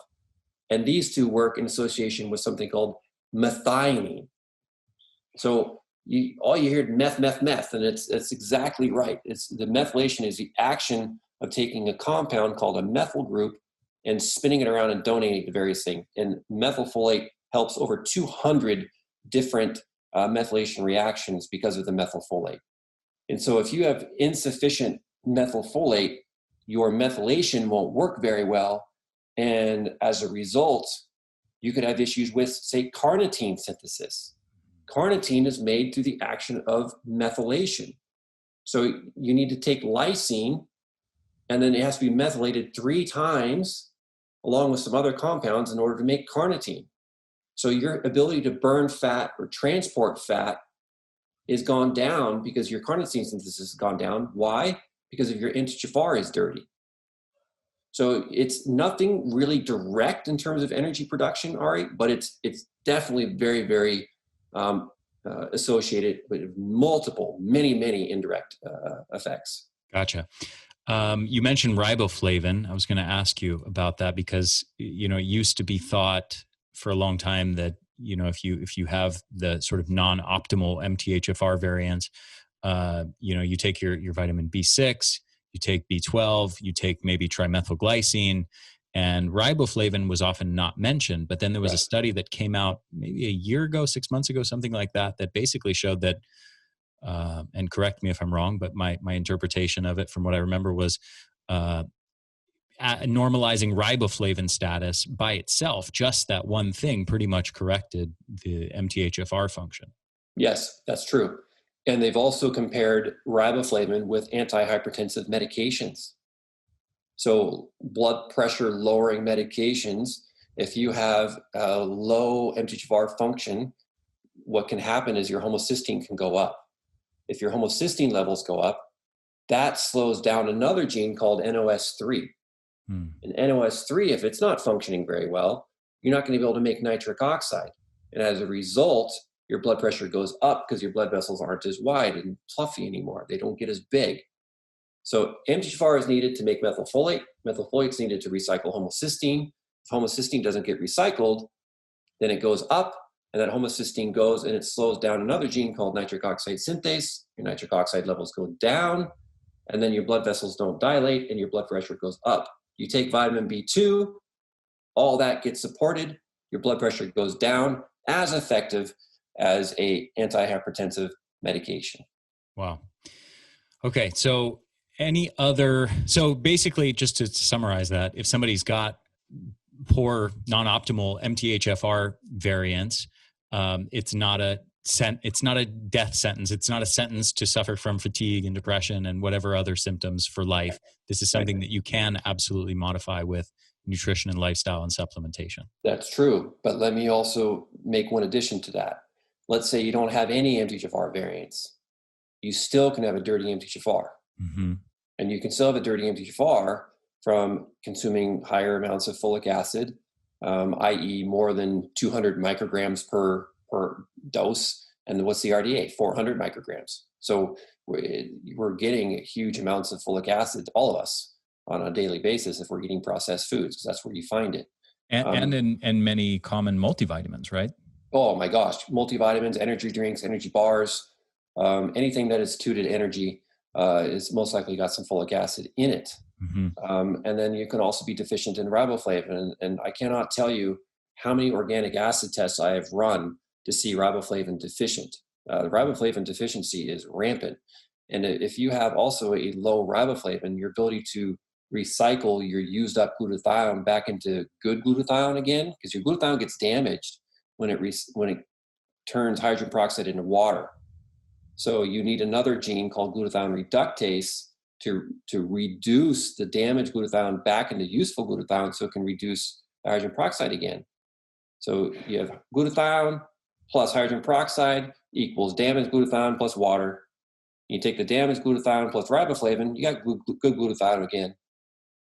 B: And these two work in association with something called methionine. So all you hear is meth, and it's exactly right. The methylation is the action of taking a compound called a methyl group and spinning it around and donating it to various things. And methylfolate helps over 200 different methylation reactions because of the methylfolate. And so if you have insufficient methylfolate, your methylation won't work very well. And as a result, you could have issues with, say, carnitine synthesis. Carnitine is made through the action of methylation. So you need to take lysine, and then it has to be methylated 3 times along with some other compounds in order to make carnitine. So your ability to burn fat or transport fat is gone down because your carnitine synthesis has gone down. Why? Because of your MTHFR is dirty. So it's nothing really direct in terms of energy production, Ari, but it's definitely very, very associated with many indirect effects.
A: Gotcha. You mentioned riboflavin. I was going to ask you about that because, it used to be thought for a long time that, if you have the sort of non-optimal MTHFR variants, you take your vitamin B6, you take B12, you take maybe trimethylglycine, and riboflavin was often not mentioned. But then there was a study that came out maybe a year ago, 6 months ago, something like that, that basically showed that, and correct me if I'm wrong, but my interpretation of it from what I remember was normalizing riboflavin status by itself, just that one thing pretty much corrected the MTHFR function.
B: Yes, that's true. And they've also compared riboflavin with antihypertensive medications. So blood pressure lowering medications, if you have a low MTHFR function, what can happen is your homocysteine can go up. If your homocysteine levels go up, that slows down another gene called NOS3. And NOS3, if it's not functioning very well, you're not going to be able to make nitric oxide. And as a result, your blood pressure goes up because your blood vessels aren't as wide and fluffy anymore. They don't get as big. So MTHFR is needed to make methylfolate. Methylfolate is needed to recycle homocysteine. If homocysteine doesn't get recycled, then it goes up, and that homocysteine goes and it slows down another gene called nitric oxide synthase. Your nitric oxide levels go down, and then your blood vessels don't dilate, and your blood pressure goes up. You take vitamin B2, all that gets supported, your blood pressure goes down, as effective as a antihypertensive medication.
A: Wow. Okay. So basically, just to summarize that, if somebody's got poor non-optimal MTHFR variants, it's not a death sentence. It's not a sentence to suffer from fatigue and depression and whatever other symptoms for life. This is something that you can absolutely modify with nutrition and lifestyle and supplementation.
B: That's true. But let me also make one addition to that. Let's say you don't have any MTHFR variants. You still can have a dirty MTHFR.
A: Mm-hmm.
B: And you can still have a dirty MTHFR from consuming higher amounts of folic acid, i.e. more than 200 micrograms per dose. And what's the RDA? 400 micrograms. So we're getting huge amounts of folic acid, all of us, on a daily basis if we're eating processed foods, because that's where you find it.
C: And in many common multivitamins, right?
B: Oh my gosh, multivitamins, energy drinks, energy bars, anything that is tooted energy is most likely got some folic acid in it.
C: Mm-hmm.
B: And then you can also be deficient in riboflavin. And I cannot tell you how many organic acid tests I have run to see riboflavin deficient. The riboflavin deficiency is rampant. And if you have also a low riboflavin, your ability to recycle your used up glutathione back into good glutathione again, because your glutathione gets damaged when it turns hydrogen peroxide into water. So you need another gene called glutathione reductase to reduce the damaged glutathione back into useful glutathione so it can reduce hydrogen peroxide again. So you have glutathione plus hydrogen peroxide equals damaged glutathione plus water. You take the damaged glutathione plus riboflavin, you got good glutathione again.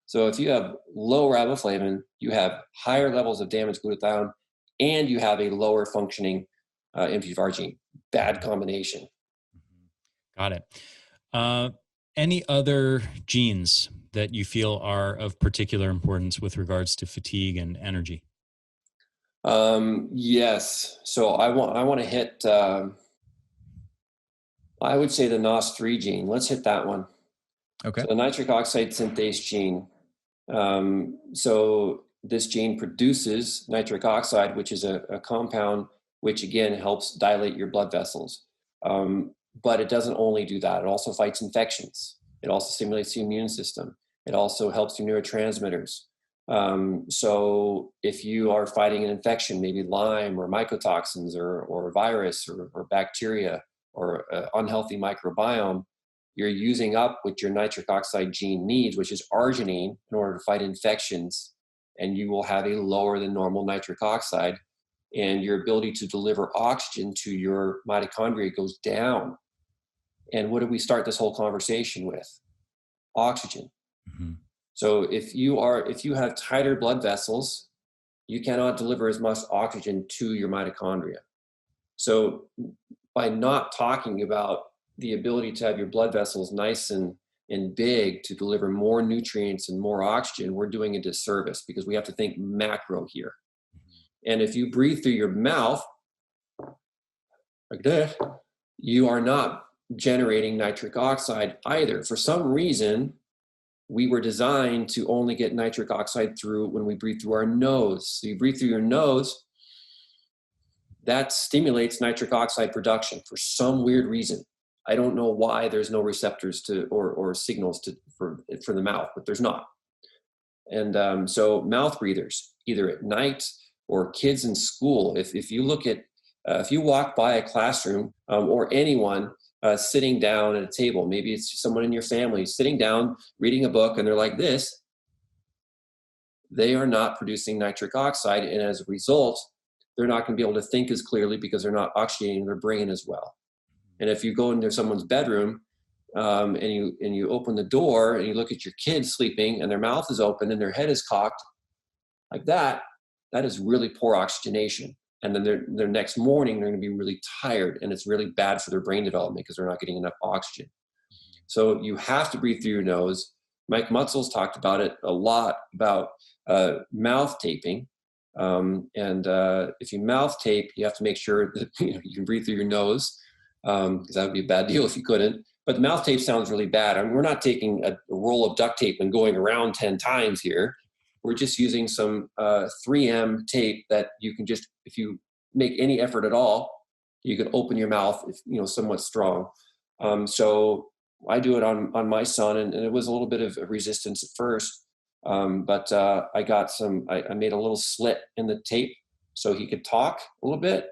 B: So if you have low riboflavin, you have higher levels of damaged glutathione, and you have a lower functioning MTHFR gene. Bad combination.
A: Got it. Any other genes that you feel are of particular importance with regards to fatigue and energy?
B: Yes. So I want to hit. I would say the NOS3 gene. Let's hit that one.
C: Okay.
B: So the nitric oxide synthase gene. So this gene produces nitric oxide, which is a compound which again helps dilate your blood vessels. But it doesn't only do that. It also fights infections. It also stimulates the immune system. It also helps your neurotransmitters. So if you are fighting an infection, maybe Lyme or mycotoxins or virus or bacteria or unhealthy microbiome, you're using up what your nitric oxide gene needs, which is arginine, in order to fight infections, and you will have a lower than normal nitric oxide, and your ability to deliver oxygen to your mitochondria goes down. And what did we start this whole conversation with? Oxygen.
C: Mm-hmm.
B: So if you have tighter blood vessels, you cannot deliver as much oxygen to your mitochondria. So by not talking about the ability to have your blood vessels nice and big to deliver more nutrients and more oxygen, we're doing a disservice, because we have to think macro here. And if you breathe through your mouth like this, you are not generating nitric oxide either. For some reason, we were designed to only get nitric oxide through when we breathe through our nose. So you breathe through your nose, that stimulates nitric oxide production for some weird reason. I don't know why there's no receptors to or signals for the mouth, but there's not. And so mouth breathers, either at night or kids in school, if you look at, if you walk by a classroom or anyone sitting down at a table, maybe it's someone in your family sitting down reading a book and they're like this, they are not producing nitric oxide, and as a result, they're not going to be able to think as clearly because they're not oxygenating their brain as well. And if you go into someone's bedroom and you open the door and you look at your kid sleeping and their mouth is open and their head is cocked like that, that is really poor oxygenation. And then their next morning, they're going to be really tired, and it's really bad for their brain development because they're not getting enough oxygen. So you have to breathe through your nose. Mike Mutzel's talked about it a lot, about mouth taping. If you mouth tape, you have to make sure that you can breathe through your nose, because that would be a bad deal if you couldn't. But the mouth tape sounds really bad. I mean, we're not taking a roll of duct tape and going around 10 times here. We're just using some 3M tape that you can just, if you make any effort at all, you can open your mouth, if, somewhat strong. So I do it on my son, and it was a little bit of a resistance at first. But I made a little slit in the tape so he could talk a little bit.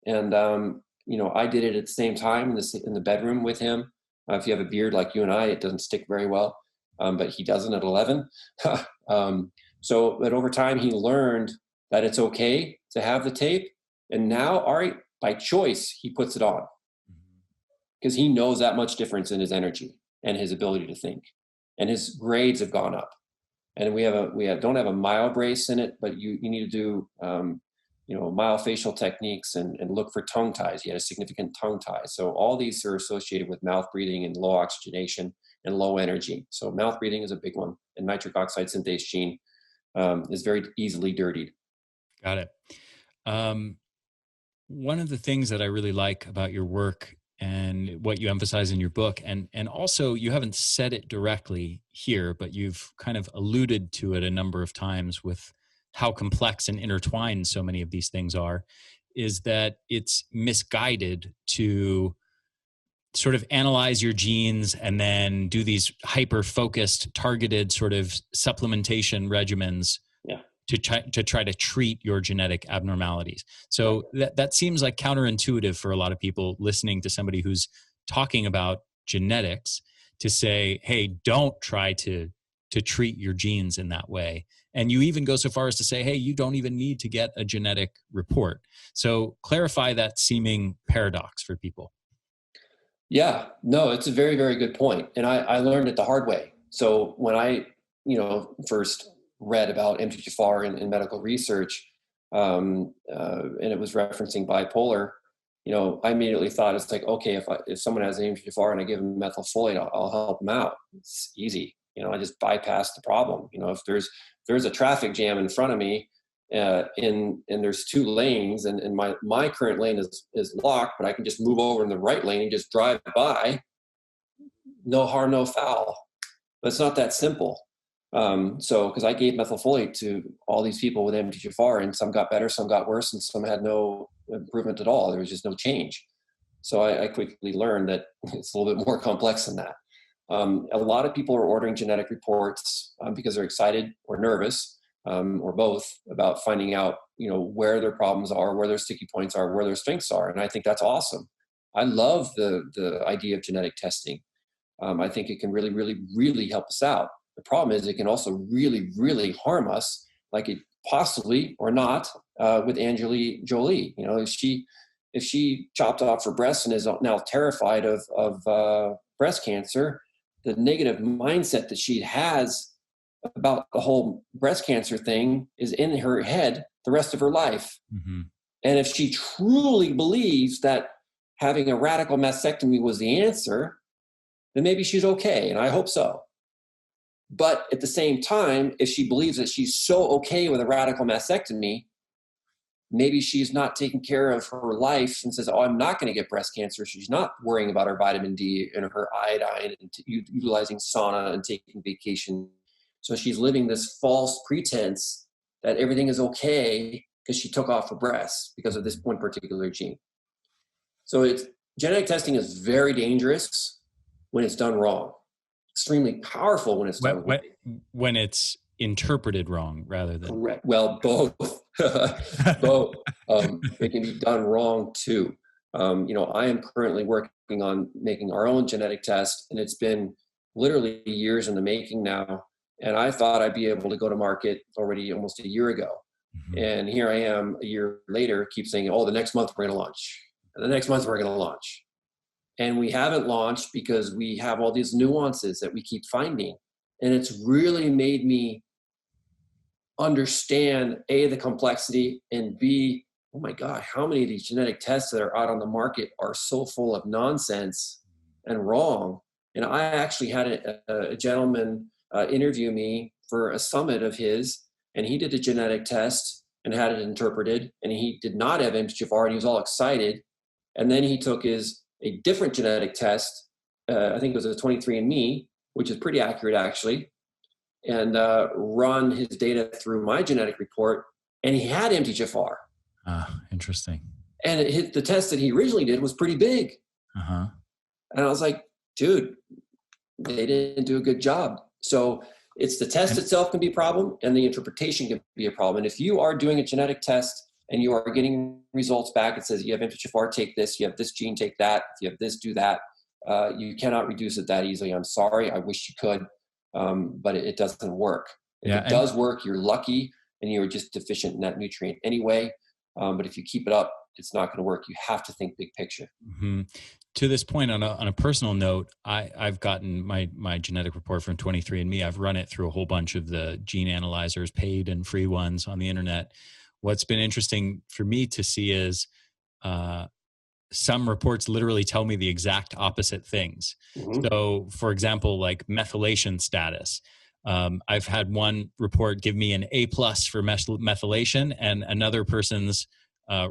B: And, I did it at the same time in the bedroom with him. If you have a beard like you and I, it doesn't stick very well, but he doesn't at 11. But over time, he learned that it's okay to have the tape. And now, Ari, by choice, he puts it on because he knows that much difference in his energy and his ability to think. And his grades have gone up. And we don't have a myobrace in it, but you need to do myofascial techniques and look for tongue ties. He had a significant tongue tie. So all these are associated with mouth breathing and low oxygenation and low energy. So mouth breathing is a big one. And nitric oxide synthase gene is very easily dirtied.
A: Got it. One of the things that I really like about your work and what you emphasize in your book, and also you haven't said it directly here, but you've kind of alluded to it a number of times with how complex and intertwined so many of these things are, is that it's misguided to sort of analyze your genes and then do these hyper-focused, targeted sort of supplementation regimens to try to treat your genetic abnormalities. So that seems like counterintuitive for a lot of people listening to somebody who's talking about genetics to say, hey, don't try to treat your genes in that way. And you even go so far as to say, hey, you don't even need to get a genetic report. So clarify that seeming paradox for people.
B: Yeah, no, it's a very, very good point. And I learned it the hard way. So when I, first read about MTHFR in medical research, and it was referencing bipolar, I immediately thought it's like, okay, if someone has an MTHFR and I give them methylfolate, I'll help them out. It's easy. I just bypass the problem. If there's a traffic jam in front of me, and there's 2 lanes, and my current lane is locked, but I can just move over in the right lane and just drive by. No harm, no foul. But it's not that simple. Because I gave methylfolate to all these people with MTHFR, and some got better, some got worse, and some had no improvement at all. There was just no change. So I quickly learned that it's a little bit more complex than that. A lot of people are ordering genetic reports because they're excited or nervous, or both, about finding out, where their problems are, where their sticky points are, where their strengths are. And I think that's awesome. I love the idea of genetic testing. I think it can really, really, really help us out. The problem is it can also really, really harm us, like it possibly or not with Angelina Jolie. If she chopped off her breast and is now terrified of breast cancer, the negative mindset that she has about the whole breast cancer thing is in her head the rest of her life.
A: Mm-hmm.
B: And if she truly believes that having a radical mastectomy was the answer, then maybe she's okay, and I hope so. But at the same time, if she believes that she's so okay with a radical mastectomy, maybe she's not taking care of her life and says, oh, I'm not going to get breast cancer. She's not worrying about her vitamin D and her iodine and utilizing sauna and taking vacation. So she's living this false pretense that everything is okay because she took off her breast because of this one particular gene. So genetic testing is very dangerous when it's done wrong. Extremely powerful when it's done right.
A: When it's interpreted wrong rather than
B: correct. Well, both. Both. It can be done wrong too. I am currently working on making our own genetic test, and it's been literally years in the making now. And I thought I'd be able to go to market already almost a year ago. Mm-hmm. And here I am a year later, keep saying, oh, the next month we're going to launch. And the next month we're going to launch. And we haven't launched because we have all these nuances that we keep finding. And it's really made me understand, A, the complexity, and B, oh my God, how many of these genetic tests that are out on the market are so full of nonsense and wrong And I actually had a gentleman interview me for a summit of his, and he did a genetic test and had it interpreted, and he did not have MTHFR, and he was all excited. And then he took a different genetic test, I think it was a 23andMe, which is pretty accurate actually, and run his data through my genetic report, and he had MTHFR.
C: Interesting.
B: And the test that he originally did was pretty big.
C: Uh-huh.
B: And I was like, dude, they didn't do a good job. So it's the test itself can be a problem, and the interpretation can be a problem. And if you are doing a genetic test and you are getting results back, it says you have MTHFR, take this, you have this gene, take that, if you have this, do that. You cannot reduce it that easily. I'm sorry, I wish you could, but it doesn't work. If it does work, you're lucky, and you're just deficient in that nutrient anyway. But if you keep it up, it's not going to work. You have to think big picture.
A: Mm-hmm. To this point, on a personal note, I've gotten my genetic report from 23andMe. I've run it through a whole bunch of the gene analyzers, paid and free ones on the internet. What's been interesting for me to see is some reports literally tell me the exact opposite things. Mm-hmm. So, for example, like methylation status. I've had one report give me an A+ for methylation, and another person's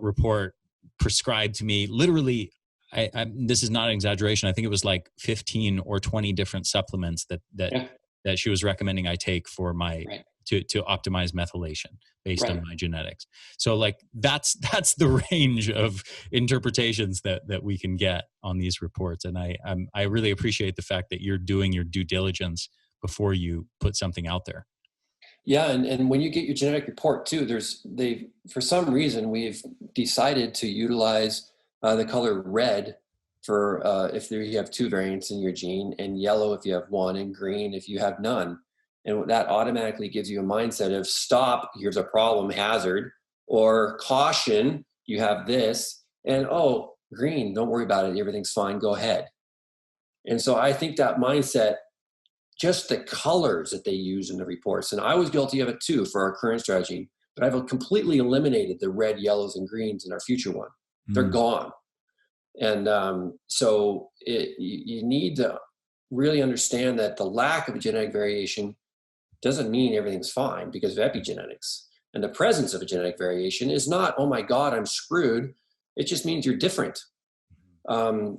A: report prescribed to me literally, this is not an exaggeration, I think it was like 15 or 20 different supplements that she was recommending I take for my to optimize methylation based on my genetics. So like that's the range of interpretations that we can get on these reports. And I really appreciate the fact that you're doing your due diligence before you put something out there.
B: Yeah, and when you get your genetic report too, for some reason we've decided to utilize the color red for if you have 2 variants in your gene, and yellow if you have 1, and green if you have none. And that automatically gives you a mindset of stop, here's a problem, hazard, or caution, you have this, and oh, green, don't worry about it, everything's fine, go ahead. And so I think that mindset, just the colors that they use in the reports, and I was guilty of it too for our current strategy, but I've completely eliminated the red, yellows, and greens in our future one. They're gone. And so you need to really understand that the lack of a genetic variation doesn't mean everything's fine because of epigenetics. And the presence of a genetic variation is not, oh my God, I'm screwed. It just means you're different.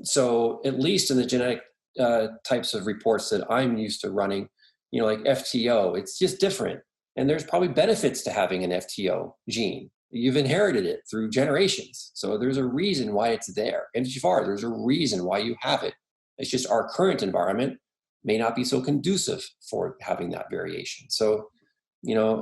B: So at least in the genetic types of reports that I'm used to running, like FTO, it's just different. And there's probably benefits to having an FTO gene. You've inherited it through generations. So there's a reason why it's there. MTHFR, there's a reason why you have it. It's just our current environment may not be so conducive for having that variation. So,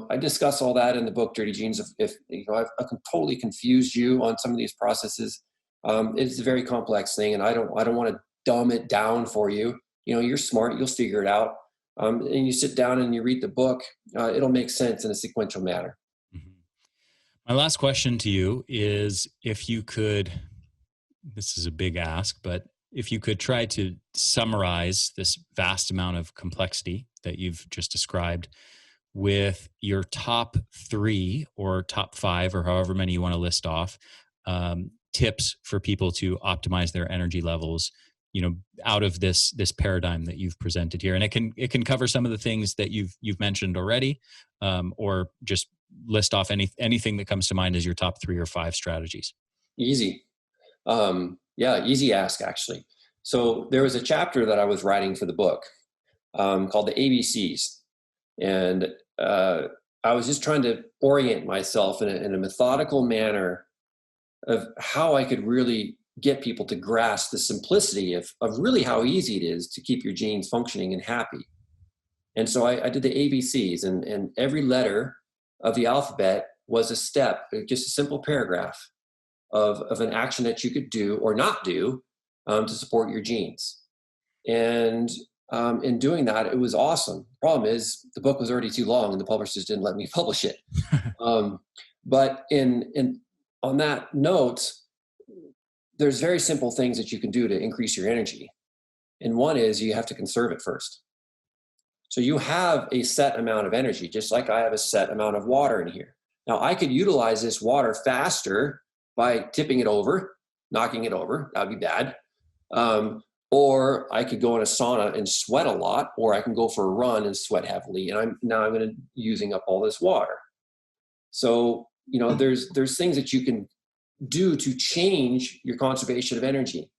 B: I discuss all that in the book, Dirty Genes. If I've totally confused you on some of these processes, it's a very complex thing, and I don't want to dumb it down for you. You're smart, you'll figure it out. And you sit down and you read the book, it'll make sense in a sequential manner.
A: Mm-hmm. My last question to you is, if you could, this is a big ask, but if you could try to summarize this vast amount of complexity that you've just described with your top 3 or top 5 or however many you want to list off, tips for people to optimize their energy levels, out of this paradigm that you've presented here. And it can cover some of the things that you've mentioned already, or just list off anything that comes to mind as your top 3 or 5 strategies.
B: Easy. Easy ask, actually. So there was a chapter that I was writing for the book called the ABCs. And I was just trying to orient myself in a methodical manner of how I could really get people to grasp the simplicity of really how easy it is to keep your genes functioning and happy. And so I did the ABCs, and every letter of the alphabet was a step, just a simple paragraph of an action that you could do or not do to support your genes. And in doing that, it was awesome. The problem is the book was already too long and the publishers didn't let me publish it. But on that note, there's very simple things that you can do to increase your energy. And one is you have to conserve it first. So you have a set amount of energy, just like I have a set amount of water in here. Now I could utilize this water faster by tipping it over, knocking it over. That would be bad. Or I could go in a sauna and sweat a lot, or I can go for a run and sweat heavily. And I'm going to using up all this water. So, there's things that you can do to change your conservation of energy.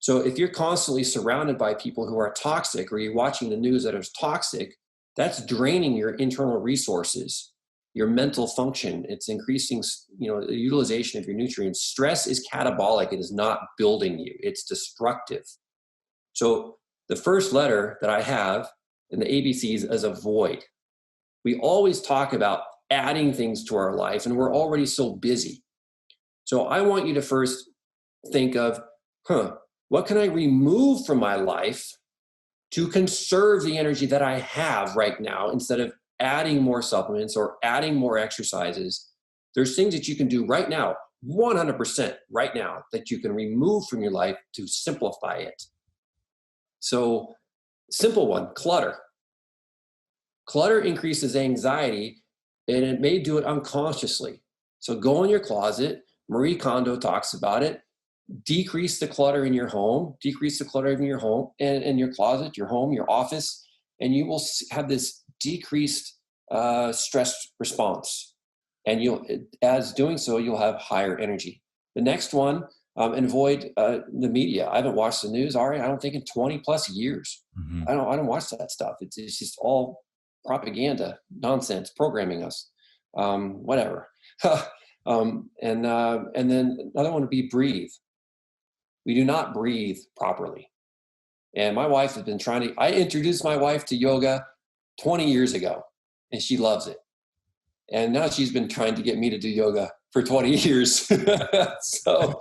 B: So if you're constantly surrounded by people who are toxic, or you're watching the news that is toxic, that's draining your internal resources, your mental function. It's increasing, the utilization of your nutrients. Stress is catabolic. It is not building you. It's destructive. So the first letter that I have in the ABCs is avoid. We always talk about adding things to our life, and we're already so busy. So I want you to first think of, what can I remove from my life to conserve the energy that I have right now, instead of adding more supplements or adding more exercises? There's things that you can do right now, 100% right now, that you can remove from your life to simplify it. So, simple one, clutter. Clutter increases anxiety, and it may do it unconsciously. So go in your closet. Marie Kondo talks about it. Decrease the clutter in your home, and your closet, your home, your office, and you will have this decreased stress response. And as doing so, you'll have higher energy. The next one, and avoid the media. I haven't watched the news, Ari, I don't think in 20 plus years.
C: Mm-hmm.
B: I don't watch that stuff. It's just all propaganda, nonsense, programming us, whatever. And then another one would be breathe. We do not breathe properly. And my wife has been I introduced my wife to yoga 20 years ago, and she loves it. And now she's been trying to get me to do yoga for 20 years. So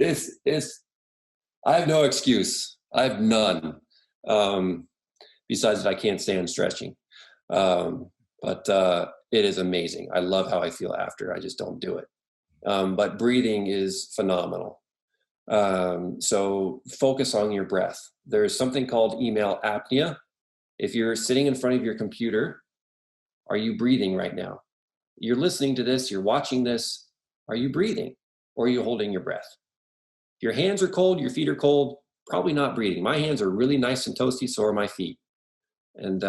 B: I have no excuse. I have none. Besides that, I can't stand stretching. But it is amazing. I love how I feel after. I just don't do it. But breathing is phenomenal. So focus on your breath. There's something called email apnea. If you're sitting in front of your computer, are you breathing right now? You're listening to this, you're watching this. Are you breathing, or are you holding your breath? If your hands are cold, your feet are cold, probably not breathing. My hands are really nice and toasty, so are my feet. And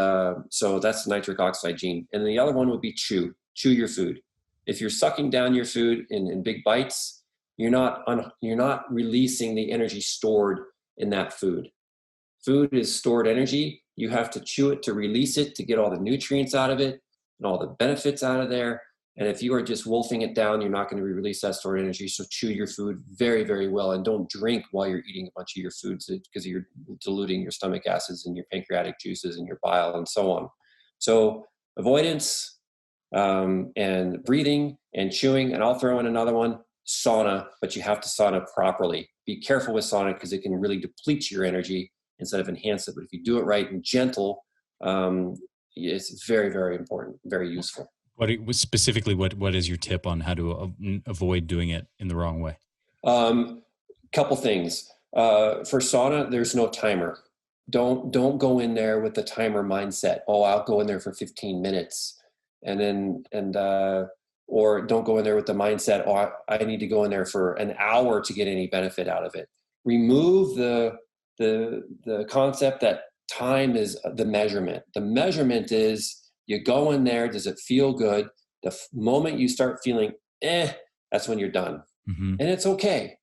B: so that's the nitric oxide gene. And the other one would be chew your food. If you're sucking down your food in big bites, you're not releasing the energy stored in that food. Food is stored energy. You have to chew it to release it, to get all the nutrients out of it and all the benefits out of there. And if you are just wolfing it down, you're not going to release that stored energy. So chew your food very, very well, and don't drink while you're eating a bunch of your foods, because you're diluting your stomach acids and your pancreatic juices and your bile and so on. So avoidance and breathing and chewing. And I'll throw in another one, sauna, but you have to sauna properly. Be careful with sauna, because it can really deplete your energy instead of enhance it. But if you do it right and gentle, it's very, very important, very useful.
A: What is your tip on how to avoid doing it in the wrong way?
B: Couple things. For sauna, there's no timer. Don't go in there with the timer mindset. Oh, I'll go in there for 15 minutes, or don't go in there with the mindset, oh, I need to go in there for an hour to get any benefit out of it. Remove the concept that time is the measurement. The measurement is, you go in there, does it feel good? The moment you start feeling, that's when you're done.
C: Mm-hmm.
B: And it's okay.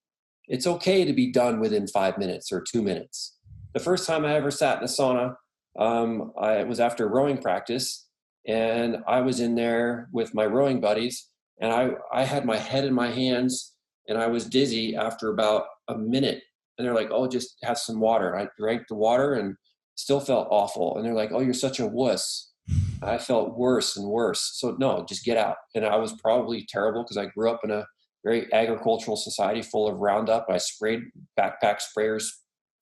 B: It's okay to be done within 5 minutes or 2 minutes. The first time I ever sat in a sauna, it was after rowing practice, and I was in there with my rowing buddies, and I had my head in my hands, and I was dizzy after about a minute. And they're like, oh, just have some water. And I drank the water and still felt awful. And they're like, oh, you're such a wuss. I felt worse and worse. So no, just get out. And I was probably terrible, because I grew up in a very agricultural society full of Roundup. I sprayed backpack sprayers,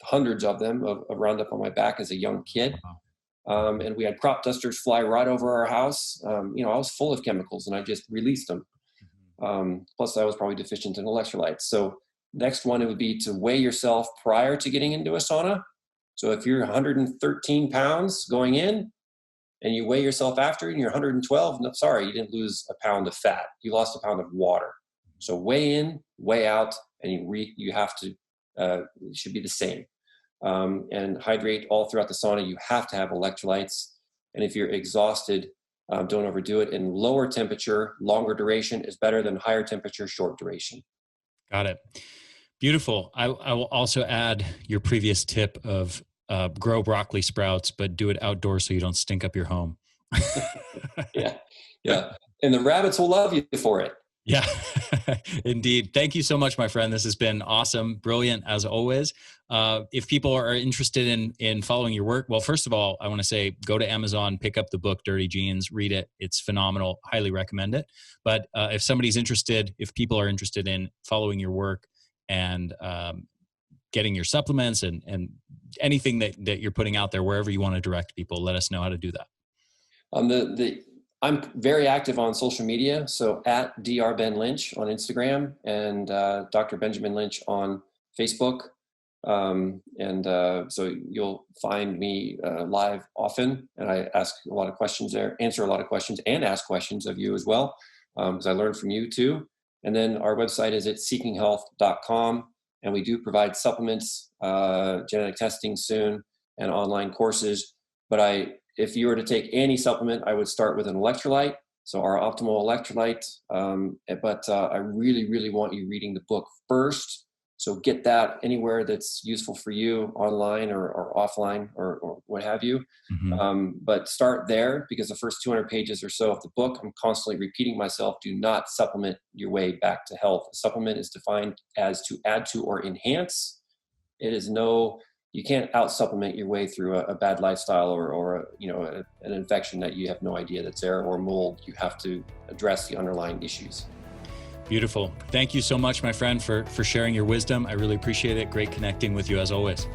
B: hundreds of them, of Roundup on my back as a young kid. And we had crop dusters fly right over our house. I was full of chemicals, and I just released them. Plus I was probably deficient in electrolytes. So next one, it would be to weigh yourself prior to getting into a sauna. So if you're 113 pounds going in, and you weigh yourself after and you're 112, no, sorry, you didn't lose a pound of fat. You lost a pound of water. So weigh in, weigh out, and you have to, it should be the same. and hydrate all throughout the sauna. You have to have electrolytes. And if you're exhausted, don't overdo it. And lower temperature, longer duration is better than higher temperature, short duration.
A: Got it. Beautiful. I will also add your previous tip of grow broccoli sprouts, but do it outdoors so you don't stink up your home.
B: Yeah. Yeah. And the rabbits will love you for it.
A: Yeah, indeed. Thank you so much, my friend. This has been awesome, brilliant as always. If people are interested in following your work, well, first of all, I want to say go to Amazon, pick up the book Dirty Genes, read it. It's phenomenal. Highly recommend it. But if somebody's interested, if people are interested in following your work and getting your supplements and anything that you're putting out there, wherever you want to direct people, let us know how to do that.
B: I'm very active on social media, so at Dr. Ben Lynch on Instagram and Dr. Benjamin Lynch on Facebook. So you'll find me live often, and I ask a lot of questions there, answer a lot of questions, and ask questions of you as well, because I learn from you too. And then our website is at seekinghealth.com, and we do provide supplements, genetic testing soon, and online courses. But if you were to take any supplement, I would start with an electrolyte. So our optimal electrolyte. But I really, really want you reading the book first. So get that anywhere that's useful for you, online or offline or what have you.
A: Mm-hmm.
B: But start there, because the first 200 pages or so of the book, I'm constantly repeating myself, do not supplement your way back to health. A supplement is defined as to add to or enhance. You can't out supplement your way through a bad lifestyle or an infection that you have no idea that's there, or mold. You have to address the underlying issues.
A: Beautiful. Thank you so much, my friend, for sharing your wisdom. I really appreciate it. Great connecting with you as always.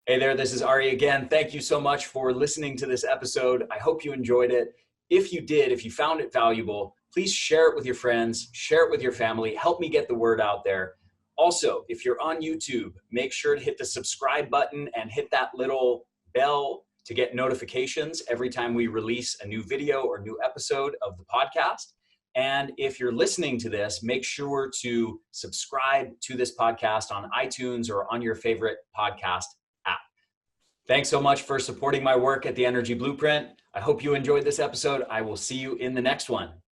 A: Hey there, this is Ari again. Thank you so much for listening to this episode. I hope you enjoyed it. If you did, if you found it valuable, please share it with your friends, share it with your family, help me get the word out there. Also, if you're on YouTube, make sure to hit the subscribe button and hit that little bell to get notifications every time we release a new video or new episode of the podcast. And if you're listening to this, make sure to subscribe to this podcast on iTunes or on your favorite podcast app. Thanks so much for supporting my work at the Energy Blueprint. I hope you enjoyed this episode. I will see you in the next one.